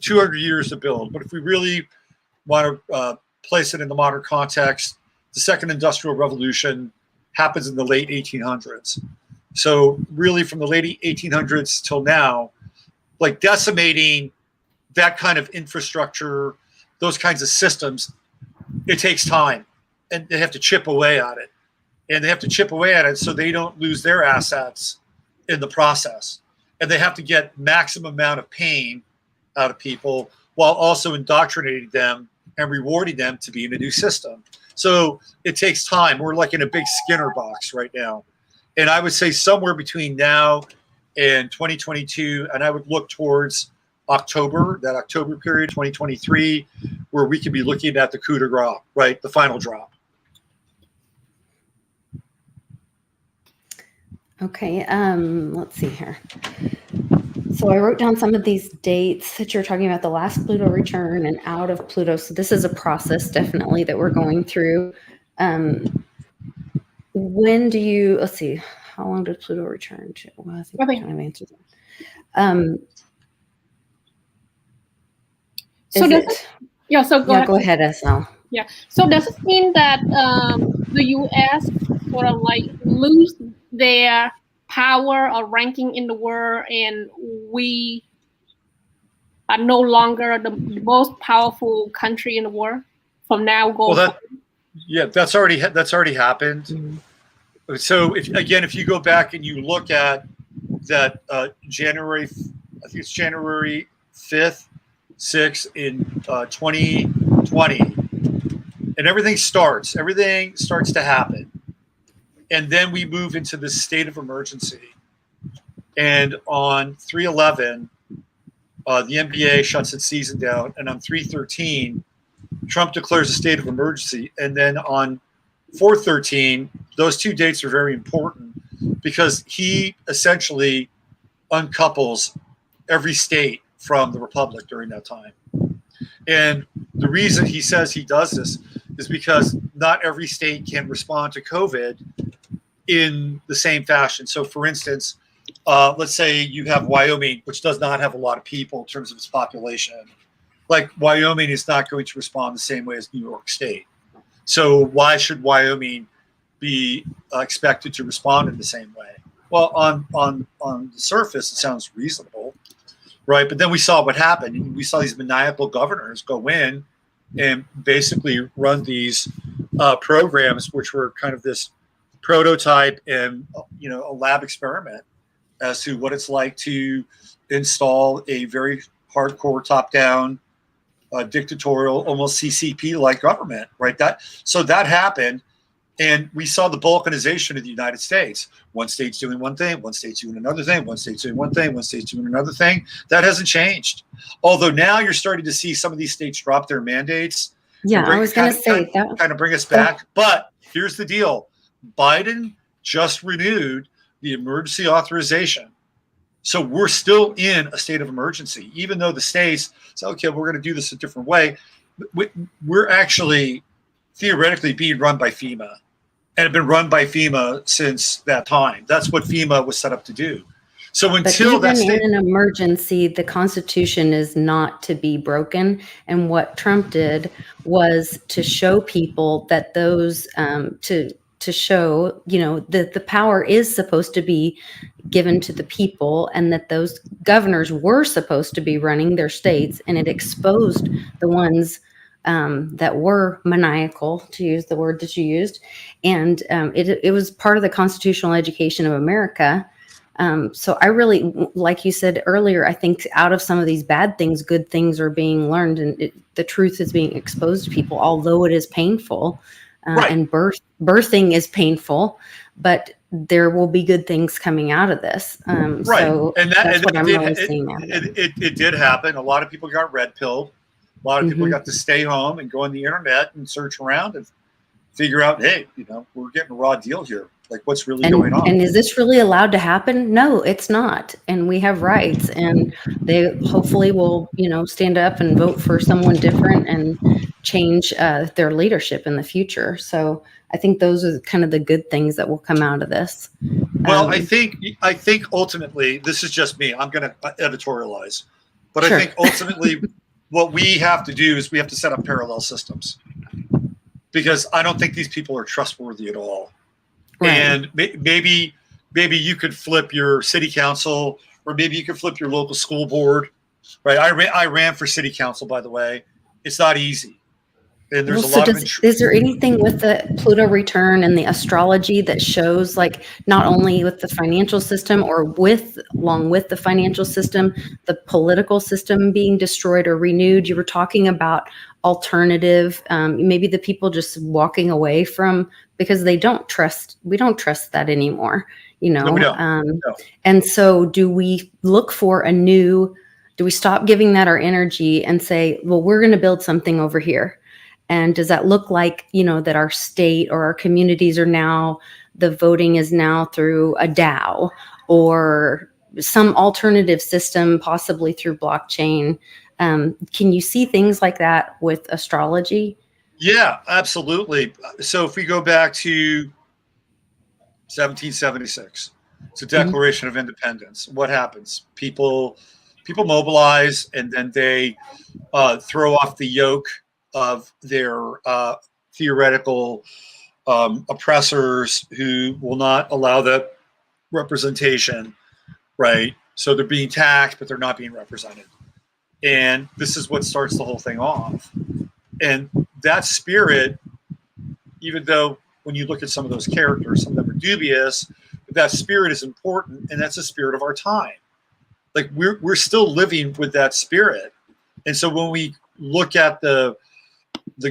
Speaker 3: 200 years to build, but if we really want to place it in the modern context, the second industrial revolution happens in the late 1800s. So really from the late 1800s till now, like decimating that kind of infrastructure, those kinds of systems, it takes time, and they have to chip away at it. And they have to chip away at it so they don't lose their assets in the process. And they have to get maximum amount of pain out of people while also indoctrinating them and rewarding them to be in a new system. So it takes time. We're like in a big Skinner box right now. And I would say somewhere between now and 2022, and I would look towards October, that October period, 2023, where we could be looking at the coup de grace, right? The final drop.
Speaker 1: Okay, let's see here. So I wrote down some of these dates that you're talking about, the last Pluto return and out of Pluto. So this is a process definitely that we're going through. When do you, let's see, how long did Pluto return to? Well, I think I kind of answered that.
Speaker 2: So
Speaker 1: go ahead, SL.
Speaker 2: Yeah. So does it mean that the U.S. sort of like lose their power or ranking in the world, and we are no longer the most powerful country in the world from now going?
Speaker 3: Well, that's already happened. Mm-hmm. So if you go back and you look at that January, I think it's January 5th, 6th in 2020, and everything starts to happen. And then we move into this state of emergency. And on 3/11, the NBA shuts its season down. And on 3/13, Trump declares a state of emergency. And then on 4/13, those two dates are very important because he essentially uncouples every state from the republic during that time. And the reason he says he does this is because not every state can respond to COVID in the same fashion. So for instance, let's say you have Wyoming, which does not have a lot of people in terms of its population. Like Wyoming is not going to respond the same way as New York State. So why should Wyoming be expected to respond in the same way? Well, on the surface, it sounds reasonable, right? But then we saw what happened. We saw these maniacal governors go in and basically run these programs, which were kind of this prototype and a lab experiment as to what it's like to install a very hardcore top-down dictatorial, almost CCP-like government, right? That happened, and we saw the balkanization of the United States. One state's doing one thing, one state's doing another thing, one state's doing one thing, one state's doing another thing. That hasn't changed. Although now you're starting to see some of these states drop their mandates.
Speaker 1: Yeah, I was going to say that.
Speaker 3: Kind of bring us back. But here's the deal. Biden just renewed the emergency authorization. So we're still in a state of emergency, even though the states say, okay, we're going to do this a different way. We're actually theoretically being run by FEMA and have been run by FEMA since that time. That's what FEMA was set up to do. So until
Speaker 1: that state, in an emergency, the Constitution is not to be broken. And what Trump did was to show people that those to show, that the power is supposed to be given to the people, and that those governors were supposed to be running their states, and it exposed the ones that were maniacal, to use the word that you used, and it was part of the constitutional education of America. So I really, like you said earlier, I think out of some of these bad things, good things are being learned, and the truth is being exposed to people, although it is painful. Right. And birthing is painful, but there will be good things coming out of this. Right. So that's what I'm really seeing now.
Speaker 3: It did happen. A lot of people got red pilled. A lot of people got to stay home and go on the internet and search around and figure out, hey, we're getting a raw deal here. Like what's really going on.
Speaker 1: And is this really allowed to happen? No, it's not. And we have rights, and they hopefully will, stand up and vote for someone different and change their leadership in the future. So I think those are kind of the good things that will come out of this.
Speaker 3: Well, I think ultimately, this is just me. I'm going to editorialize, but sure. I think ultimately what we have to do is we have to set up parallel systems, because I don't think these people are trustworthy at all. Right. And maybe you could flip your city council, or maybe you could flip your local school board, right? I ran for city council, by the way. It's not easy. And there's a lot of
Speaker 1: is there anything with the Pluto return and the astrology that shows, like, not only with the financial system or along with the financial system, the political system being destroyed or renewed? You were talking about alternative, maybe the people just walking away from, because we don't trust that anymore,
Speaker 3: No, we don't. No.
Speaker 1: And so do we look for do we stop giving that our energy and say, well, we're going to build something over here? And does that look like, that our state or our communities the voting is now through a DAO or some alternative system, possibly through blockchain? Can you see things like that with astrology?
Speaker 3: Yeah, absolutely. So if we go back to 1776, it's a Declaration of Independence. What happens? People mobilize, and then they throw off the yoke of their theoretical oppressors who will not allow that representation, right? So they're being taxed, but they're not being represented. And this is what starts the whole thing off. And that spirit, even though when you look at some of those characters, some of them are dubious, but that spirit is important, and that's the spirit of our time. Like we're still living with that spirit. And so when we look at the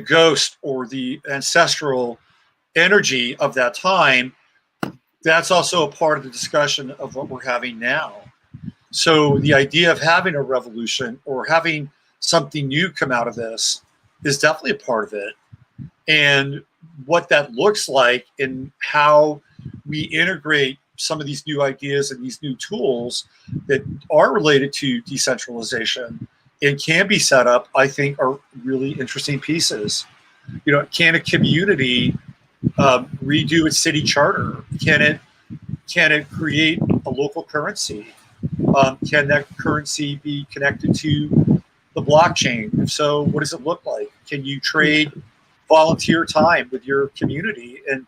Speaker 3: ghost or the ancestral energy of that time, that's also a part of the discussion of what we're having now. So the idea of having a revolution or having something new come out of this is definitely a part of it. And what that looks like and how we integrate some of these new ideas and these new tools that are related to decentralization and can be set up, I think, are really interesting pieces. Can a community redo its city charter? Can it create a local currency? Can that currency be connected to the blockchain? If so, what does it look like? Can you trade volunteer time with your community and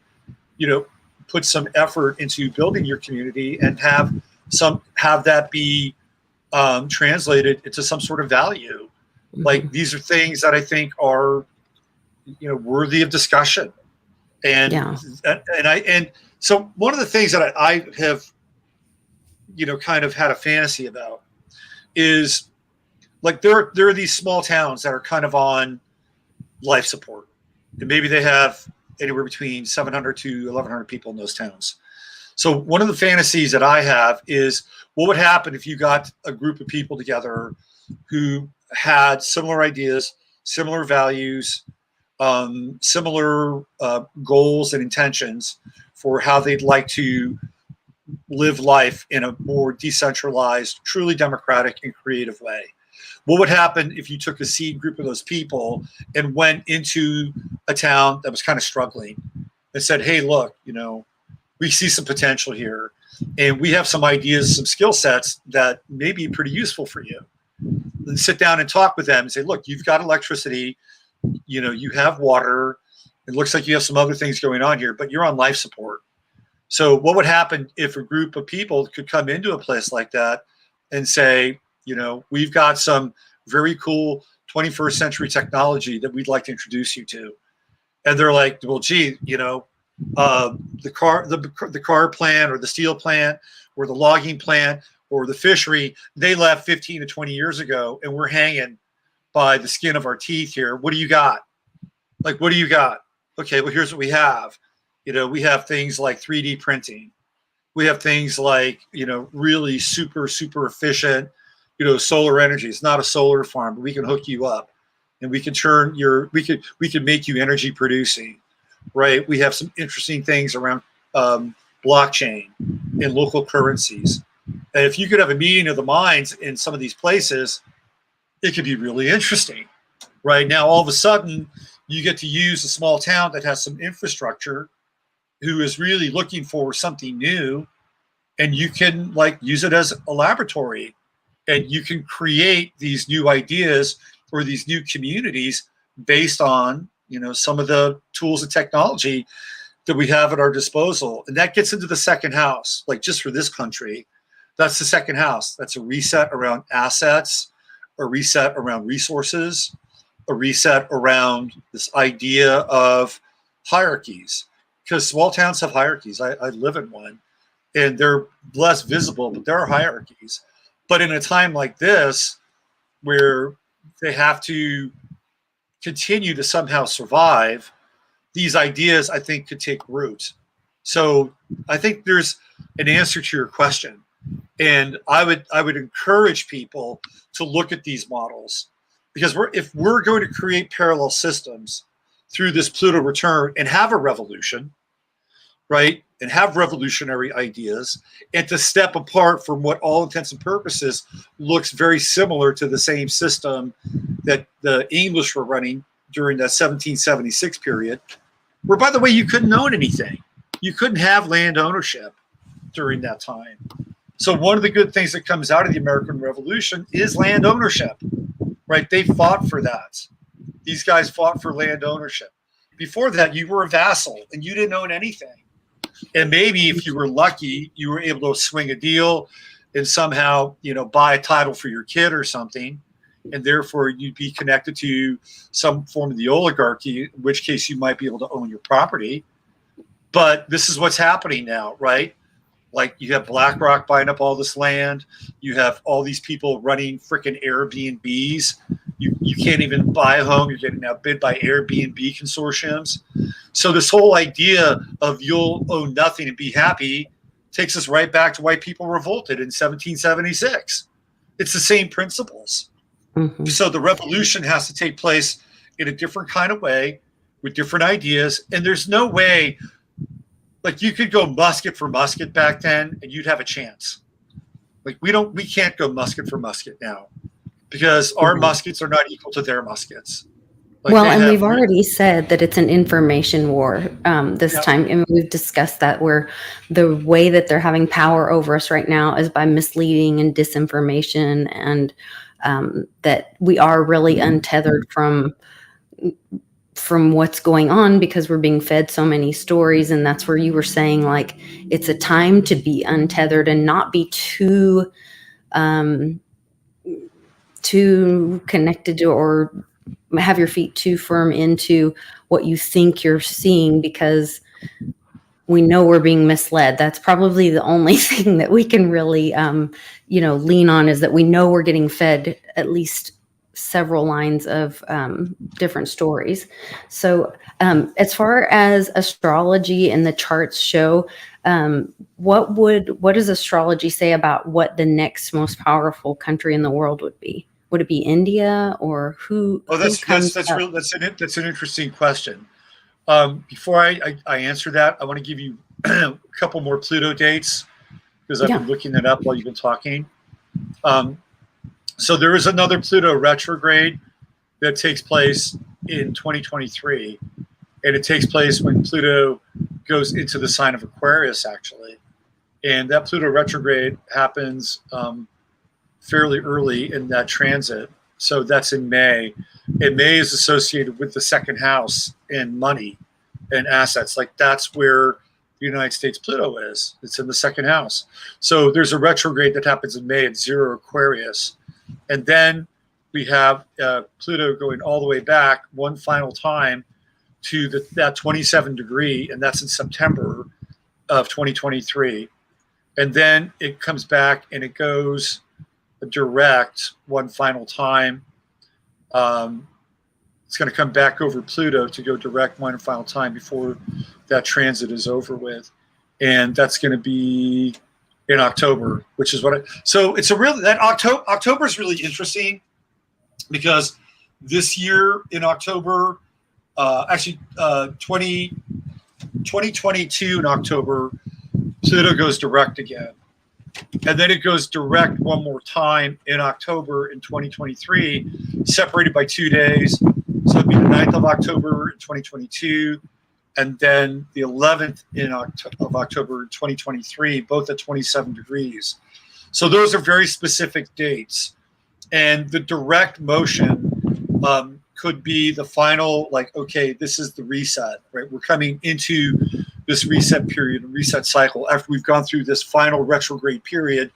Speaker 3: put some effort into building your community and have that be translated into some sort of value? Like, these are things that I think are worthy of discussion. And so one of the things that I have kind of had a fantasy about is, like, there are these small towns that are kind of on life support, and maybe they have anywhere between 700 to 1,100 people in those towns. So one of the fantasies that I have is, what would happen if you got a group of people together who had similar ideas, similar values, similar goals and intentions for how they'd like to live life in a more decentralized, truly democratic and creative way? What would happen if you took a seed group of those people and went into a town that was kind of struggling and said, hey, look, we see some potential here, and we have some ideas, some skill sets that may be pretty useful for you. And sit down and talk with them and say, look, you've got electricity, you have water. It looks like you have some other things going on here, but you're on life support. So what would happen if a group of people could come into a place like that and say, we've got some very cool 21st century technology that we'd like to introduce you to. And they're like, well, gee, the car plant or the steel plant or the logging plant or the fishery, they left 15 to 20 years ago, and we're hanging by the skin of our teeth here. What do you got? Like, what do you got? Okay, well, here's what we have. We have things like 3D printing. We have things like, really super, super efficient, solar energy. It's not a solar farm, but we can hook you up, and we can we can make you energy producing, right? We have some interesting things around blockchain and local currencies. And if you could have a meeting of the minds in some of these places, it could be really interesting. Right now, all of a sudden, you get to use a small town that has some infrastructure, who is really looking for something new, and you can like use it as a laboratory, and you can create these new ideas or these new communities based on, you know, some of the tools and technology that we have at our disposal. And that gets into the second house, like just for this country, that's the second house. That's a reset around assets, a reset around resources, a reset around this idea of hierarchies, because small towns have hierarchies. I live in one, and they're less visible, but there are hierarchies. But in a time like this, where they have to continue to somehow survive, these ideas, I think, could take root. So I think there's an answer to your question. And I would encourage people to look at these models, because if we're going to create parallel systems through this Pluto return and have a revolution, right, and have revolutionary ideas, and to step apart from what all intents and purposes looks very similar to the same system that the English were running during that 1776 period, where, by the way, you couldn't own anything. You couldn't have land ownership during that time. So one of the good things that comes out of the American Revolution is land ownership, right? They fought for that. These guys fought for land ownership. Before that, you were a vassal and you didn't own anything. And maybe if you were lucky, you were able to swing a deal and somehow, you know, buy a title for your kid or something. And therefore you'd be connected to some form of the oligarchy, in which case you might be able to own your property. But this is what's happening now, right? Like, you have BlackRock buying up all this land. You have all these people running freaking Airbnbs. You can't even buy a home. You're getting outbid by Airbnb consortiums. So this whole idea of you'll own nothing and be happy takes us right back to why people revolted in 1776. It's the same principles. Mm-hmm. So the revolution has to take place in a different kind of way with different ideas. And there's no way, like, you could go musket for musket back then and you'd have a chance. Like, we can't go musket for musket now, because our muskets are not equal to their muskets. Like,
Speaker 1: well, and we've already said that it's an information war this time. And we've discussed that, where the way that they're having power over us right now is by misleading and disinformation, and that we are really untethered from what's going on, because we're being fed so many stories. And that's where you were saying, like, it's a time to be untethered and not be too connected to, or have your feet too firm into what you think you're seeing, because we know we're being misled. That's probably the only thing that we can really, lean on, is that we know we're getting fed at least several lines of different stories. So as far as astrology and the charts show, what does astrology say about what the next most powerful country in the world would be? Would it be India, or who?
Speaker 3: Oh, that's an interesting question. Before I answer that, I want to give you a couple more Pluto dates, because I've been looking it up while you've been talking. So there is another Pluto retrograde that takes place in 2023, and it takes place when Pluto goes into the sign of Aquarius, actually. And that Pluto retrograde happens fairly early in that transit. So that's in May. And May is associated with the second house and money and assets. Like, that's where the United States Pluto is. It's in the second house. So there's a retrograde that happens in May at 0 Aquarius. And then we have Pluto going all the way back one final time to that 27 degree, and that's in September of 2023. And then it comes back and it goes direct one final time. It's going to come back over Pluto to go direct one final time before that transit is over with. And that's going to be in October, which is so it's October is really interesting, because this year in October, 2022 in October, Pluto goes direct again. And then it goes direct one more time in October in 2023, separated by 2 days. So it'd be the 9th of October in 2022, and then the 11th of October in 2023, both at 27 degrees. So those are very specific dates. And the direct motion could be the final, like, okay, this is the reset, right? We're coming into this reset period, reset cycle, after we've gone through this final retrograde period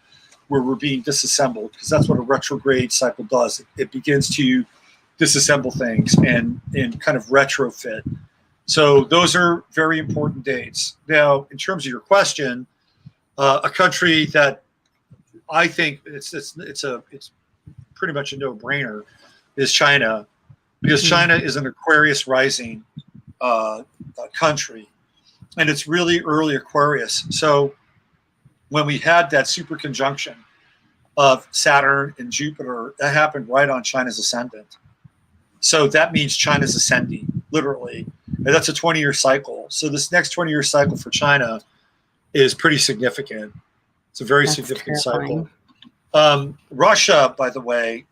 Speaker 3: where we're being disassembled, because that's what a retrograde cycle does. It begins to disassemble things and kind of retrofit. So those are very important dates. Now, in terms of your question, a country that I think it's pretty much a no-brainer is China, because China is an Aquarius rising country, and it's really early Aquarius. So when we had that super conjunction of Saturn and Jupiter, that happened right on China's ascendant. So that means China's ascending, literally. And that's a 20-year cycle. So this next 20-year cycle for China is pretty significant. It's a very significant cycle. Russia, by the way,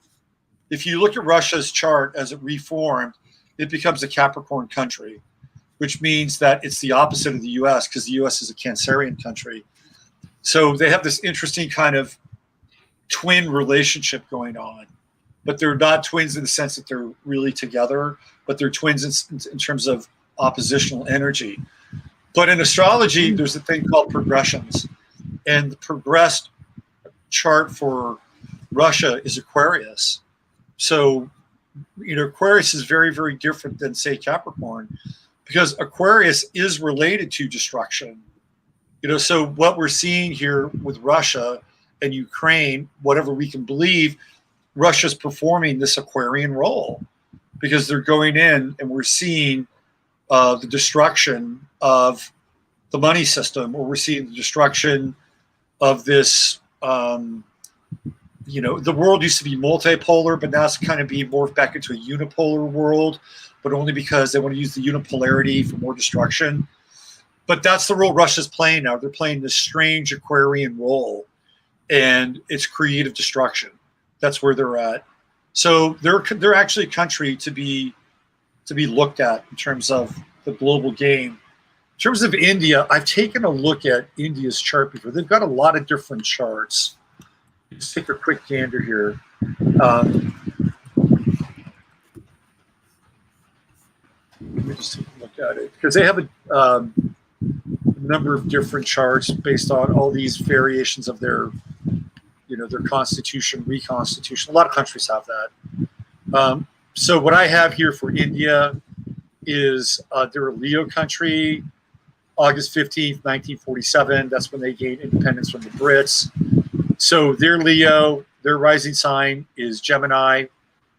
Speaker 3: if you look at Russia's chart as it reformed, it becomes a Capricorn country, which means that it's the opposite of the U.S., because the U.S. is a Cancerian country. So they have this interesting kind of twin relationship going on, but they're not twins in the sense that they're really together, but they're twins in terms of oppositional energy. But in astrology, there's a thing called progressions, and the progressed chart for Russia is Aquarius. So, Aquarius is very, very different than, say, Capricorn, because Aquarius is related to destruction. So what we're seeing here with Russia and Ukraine, whatever we can believe, Russia's performing this Aquarian role, because they're going in and we're seeing the destruction of the money system, or we're seeing the destruction of this, the world used to be multipolar, but now it's kind of being morphed back into a unipolar world, but only because they want to use the unipolarity for more destruction. But that's the role Russia's playing now. They're playing this strange Aquarian role, and it's creative destruction. That's where they're at. So they're actually a country to be looked at in terms of the global game. In terms of India, I've taken a look at India's chart before. They've got a lot of different charts. Let's take a quick gander here. Let me just take a look at it, because they have a number of different charts based on all these variations of their constitution, reconstitution. A lot of countries have that. So what I have here for India is they're a Leo country. August 15th, 1947. That's when they gained independence from the Brits. So they're Leo. Their rising sign is Gemini,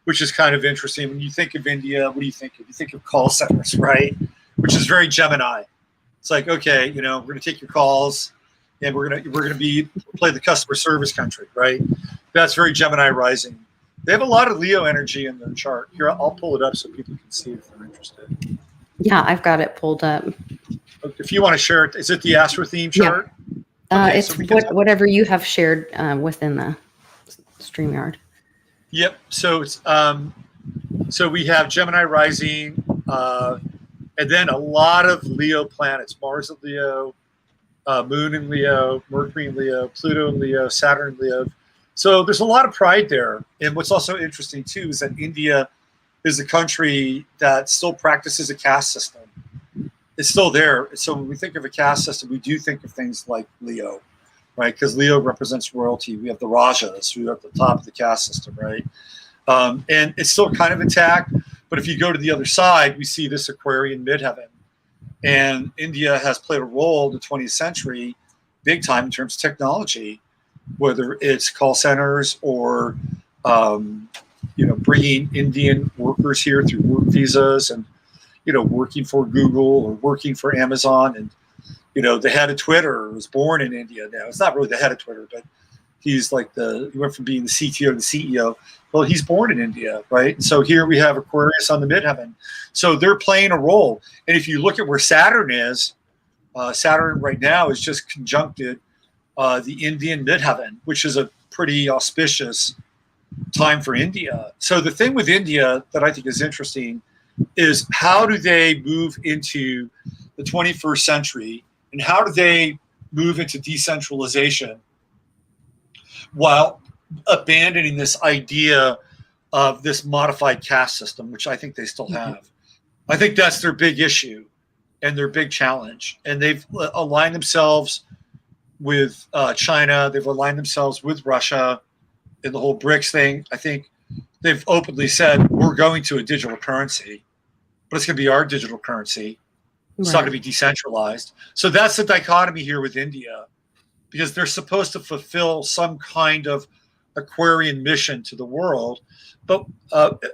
Speaker 3: which is kind of interesting. When you think of India, what do you think of? You think of call centers, right? Which is very Gemini. It's like, okay, we're going to take your calls, and we're going to play the customer service country, right? That's very Gemini rising. They have a lot of Leo energy in their chart. Here, I'll pull it up so people can see if they're interested.
Speaker 1: Yeah, I've got it pulled up.
Speaker 3: If you want to share it, is it the Astro theme chart?
Speaker 1: Yeah.
Speaker 3: Okay,
Speaker 1: it's whatever you have shared within the StreamYard.
Speaker 3: Yep. So it's so we have Gemini rising, and then a lot of Leo planets: Mars in Leo, Moon in Leo, Mercury in Leo, Pluto in Leo, Saturn in Leo. So there's a lot of pride there. And what's also interesting too is that India is a country that still practices a caste system. It's still there. So when we think of a caste system, we do think of things like Leo, right? Because Leo represents royalty. We have the Rajas who are at the top of the caste system, right? And it's still kind of intact. But if you go to the other side, we see this Aquarian midheaven. And India has played a role in the 20th century, big time in terms of technology, whether it's call centers or bringing Indian workers here through work visas, and working for Google or working for Amazon. And the head of Twitter was born in India. Now it's not really the head of Twitter, but He's like he went from being the CTO to the CEO. Well, he's born in India, right? And so here we have Aquarius on the midheaven. So they're playing a role. And if you look at where Saturn is, Saturn right now is just conjuncted the Indian midheaven, which is a pretty auspicious time for India. So the thing with India that I think is interesting is how do they move into the 21st century, and how do they move into decentralization while abandoning this idea of this modified caste system, which I think they still have. I think that's their big issue and their big challenge. And they've aligned themselves with China. They've aligned themselves with Russia in the whole BRICS thing. I think they've openly said, we're going to a digital currency, but it's going to be our digital currency. It's not going to be decentralized. So that's the dichotomy here with India, because they're supposed to fulfill some kind of Aquarian mission to the world. But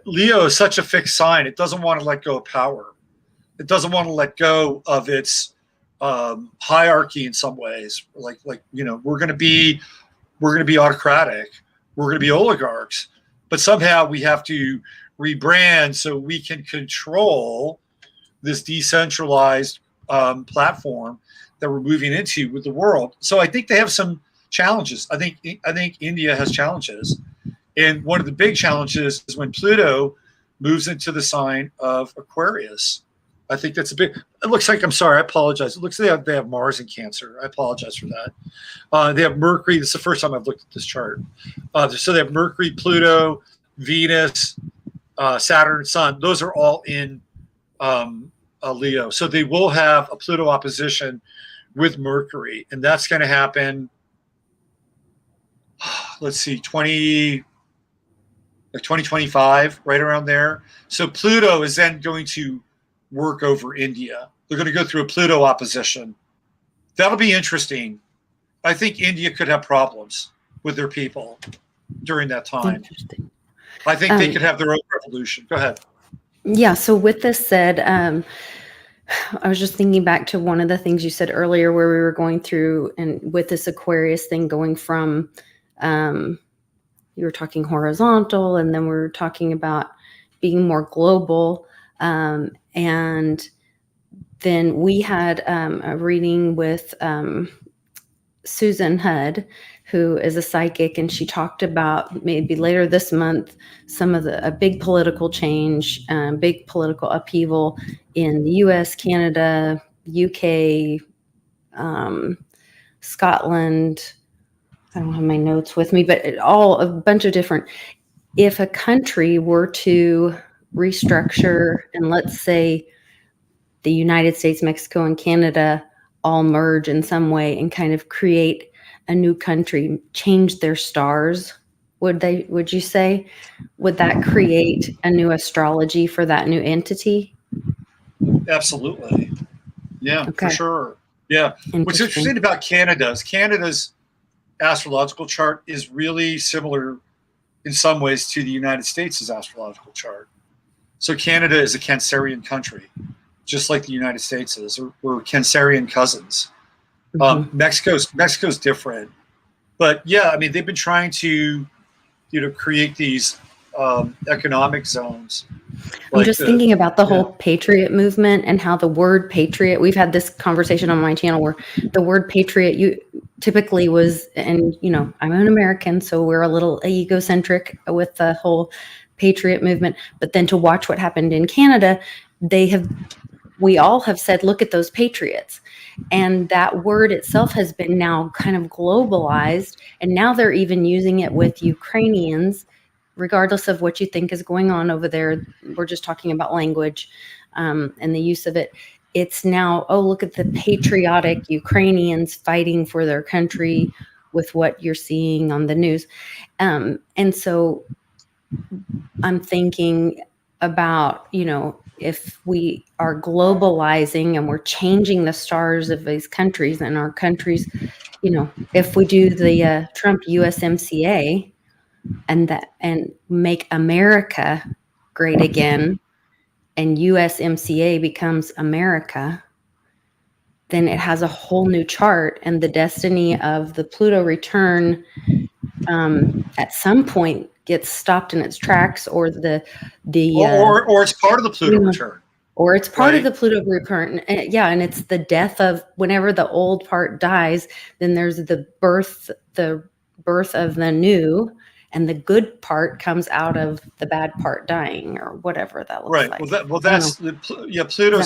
Speaker 3: Leo is such a fixed sign. It doesn't want to let go of power. It doesn't want to let go of its hierarchy in some ways. Like we're going to be autocratic. We're going to be oligarchs. But somehow we have to rebrand so we can control this decentralized platform that we're moving into with the world. So I think they have some challenges. I think India has challenges. And one of the big challenges is when Pluto moves into the sign of Aquarius. I think that's it looks like, I'm sorry, I apologize. It looks like they have Mars in Cancer. I apologize for that. They have Mercury. This is the first time I've looked at this chart. So they have Mercury, Pluto, Venus, Saturn, Sun. Those are all in Leo. So they will have a Pluto opposition with Mercury. And that's going to happen, let's see, 2025, right around there. So Pluto is then going to work over India. They're going to go through a Pluto opposition. That'll be interesting. I think India could have problems with their people during that time.
Speaker 1: Interesting.
Speaker 3: I think they could have their own revolution. Go ahead.
Speaker 1: Yeah. So with this said, I was just thinking back to one of the things you said earlier where we were going through and with this Aquarius thing going from, you were talking horizontal, and then we were talking about being more global. And then we had a reading with Susan Hudd, who is a psychic, and she talked about maybe later this month some of a big political change, big political upheaval in the U.S., Canada, UK, Scotland. I don't have my notes with me, but a bunch of different. If a country were to restructure, and let's say the United States, Mexico, and Canada all merge in some way and kind of create a new country, change their stars, would you say, would that create a new astrology for that new entity?
Speaker 3: Absolutely. Yeah,
Speaker 1: okay.
Speaker 3: For sure. Yeah. What's interesting about Canada's astrological chart is really similar in some ways to the United States' astrological chart. So Canada is a Cancerian country, just like the United States is. We're Cancerian cousins. Mexico's different, but yeah, I mean, they've been trying to, create these economic zones.
Speaker 1: I'm just thinking about the whole patriot movement and how the word patriot, we've had this conversation on my channel where the word patriot typically was, and I'm an American, so we're a little egocentric with the whole patriot movement. But then to watch what happened in Canada, we all have said, look at those patriots. And that word itself has been now kind of globalized. And now they're even using it with Ukrainians, regardless of what you think is going on over there. We're just talking about language and the use of it. It's now, look at the patriotic Ukrainians fighting for their country with what you're seeing on the news. And so I'm thinking about, if we are globalizing and we're changing the stars of these countries and our countries, if we do the Trump USMCA and make America great again, and USMCA becomes America, then it has a whole new chart, and the destiny of the Pluto return at some point gets stopped in its tracks, or
Speaker 3: or it's part of the Pluto return.
Speaker 1: Or it's part of
Speaker 3: Right.
Speaker 1: the Pluto return. Yeah, and it's the death of, whenever the old part dies, then there's the birth of the new, and the good part comes out of the bad part dying, or whatever that looks
Speaker 3: Right.
Speaker 1: like.
Speaker 3: Pluto's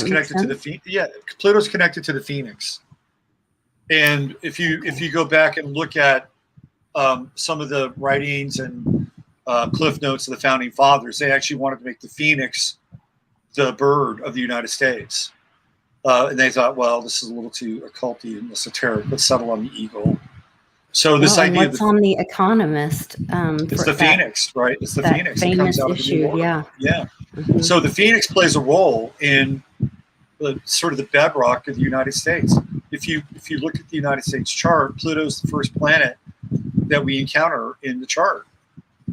Speaker 3: connected to Pluto's connected to the Phoenix. And if you go back and look at some of the writings and cliff notes of the founding fathers, they actually wanted to make the Phoenix the bird of the United States. And they thought, well, this is a little too occulty and esoteric. Let's settle on the eagle. So this idea
Speaker 1: what's on The Economist?
Speaker 3: It's the Phoenix, right? It's the Phoenix. It comes out of the New Order. Yeah. Mm-hmm. So the Phoenix plays a role in sort of the bedrock of the United States. If you look at the United States chart, Pluto's the first planet that we encounter in the chart.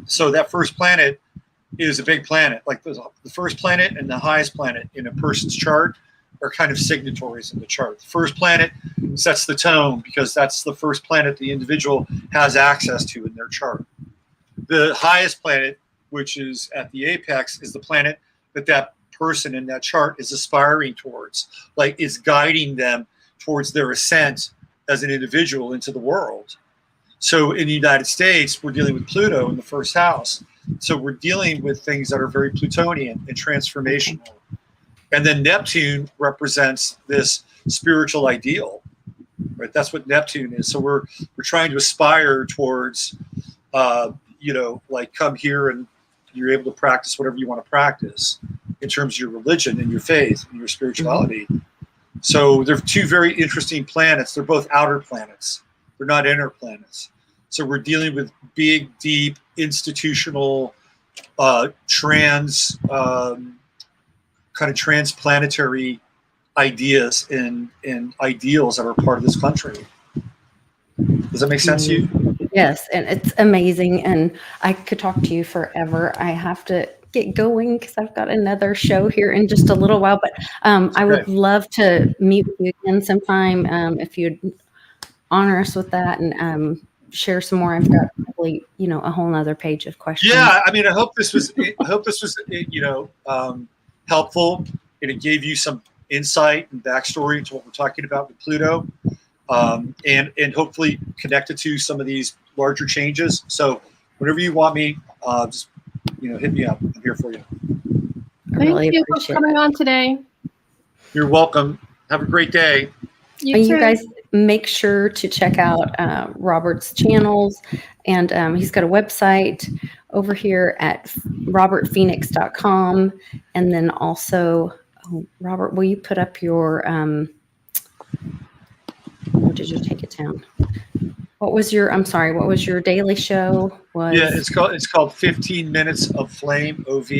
Speaker 3: So that first planet is a big planet. Like the first planet and the highest planet in a person's chart are kind of signatories in the chart. The first planet sets the tone because that's the first planet the individual has access to in their chart. The highest planet, which is at the apex, is the planet that person in that chart is aspiring towards, like is guiding them towards their ascent as an individual into the world. So in the United States, we're dealing with Pluto in the first house. So we're dealing with things that are very Plutonian and transformational. And then Neptune represents this spiritual ideal, right? That's what Neptune is. So we're trying to aspire towards, like come here and you're able to practice whatever you want to practice in terms of your religion and your faith and your spirituality. Mm-hmm. So they're two very interesting planets. They're both outer planets. They're not inner planets. So we're dealing with big, deep, institutional, kind of transplanetary ideas and ideals that are part of this country. Does that make sense to you?
Speaker 1: Yes, and it's amazing. And I could talk to you forever. I have to get going because I've got another show here in just a little while. But I would love to meet with you again sometime if you'd honor us with that and share some more. I've got probably a whole nother page of questions.
Speaker 3: Yeah, I mean, I hope this was helpful, and it gave you some insight and backstory into what we're talking about with Pluto, and hopefully connected to some of these larger changes. So whenever you want me, just hit me up. I'm here for you.
Speaker 2: Thank you for coming on today.
Speaker 3: You're welcome. Have a great day.
Speaker 1: You guys make sure to check out Robert's channels, and he's got a website over here at robertphoenix.com. And then also, Robert, will you put up your, did you take it down? What was your daily show?
Speaker 3: Yeah, it's called 15 Minutes of Flame, OV.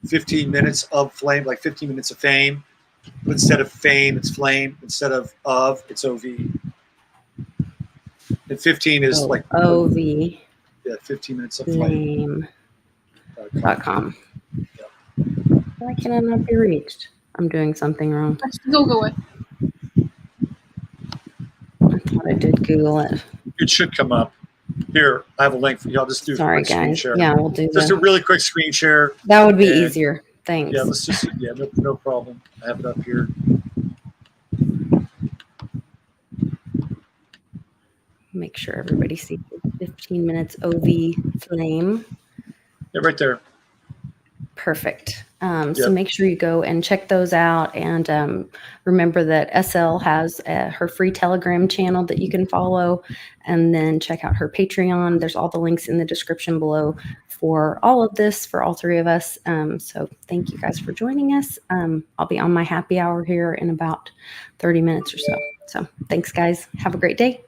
Speaker 3: 15 Minutes of Flame, like 15 minutes of fame. But instead of fame, it's flame. Instead of, it's OV. And 15 is like
Speaker 1: OV.
Speaker 3: Yeah, 15 Minutes of Flame.
Speaker 1: .com. Yeah. Why can I not be reached? I'm doing something wrong.
Speaker 2: Let's Google it.
Speaker 1: I thought I did Google it.
Speaker 3: It should come up. Here, I have a link for you. I'll just do a quick screen share.
Speaker 1: Yeah, we'll do
Speaker 3: just a really quick screen share.
Speaker 1: That would be easier. Thanks.
Speaker 3: Yeah, no problem. I have it up here.
Speaker 1: Make sure everybody sees 15 minutes OV flame.
Speaker 3: Yeah, right there.
Speaker 1: Perfect. So make sure you go and check those out. And remember that SL has her free Telegram channel that you can follow. And then check out her Patreon. There's all the links in the description below for all of this, for all three of us. So thank you guys for joining us. I'll be on my happy hour here in about 30 minutes or so. So thanks, guys. Have a great day.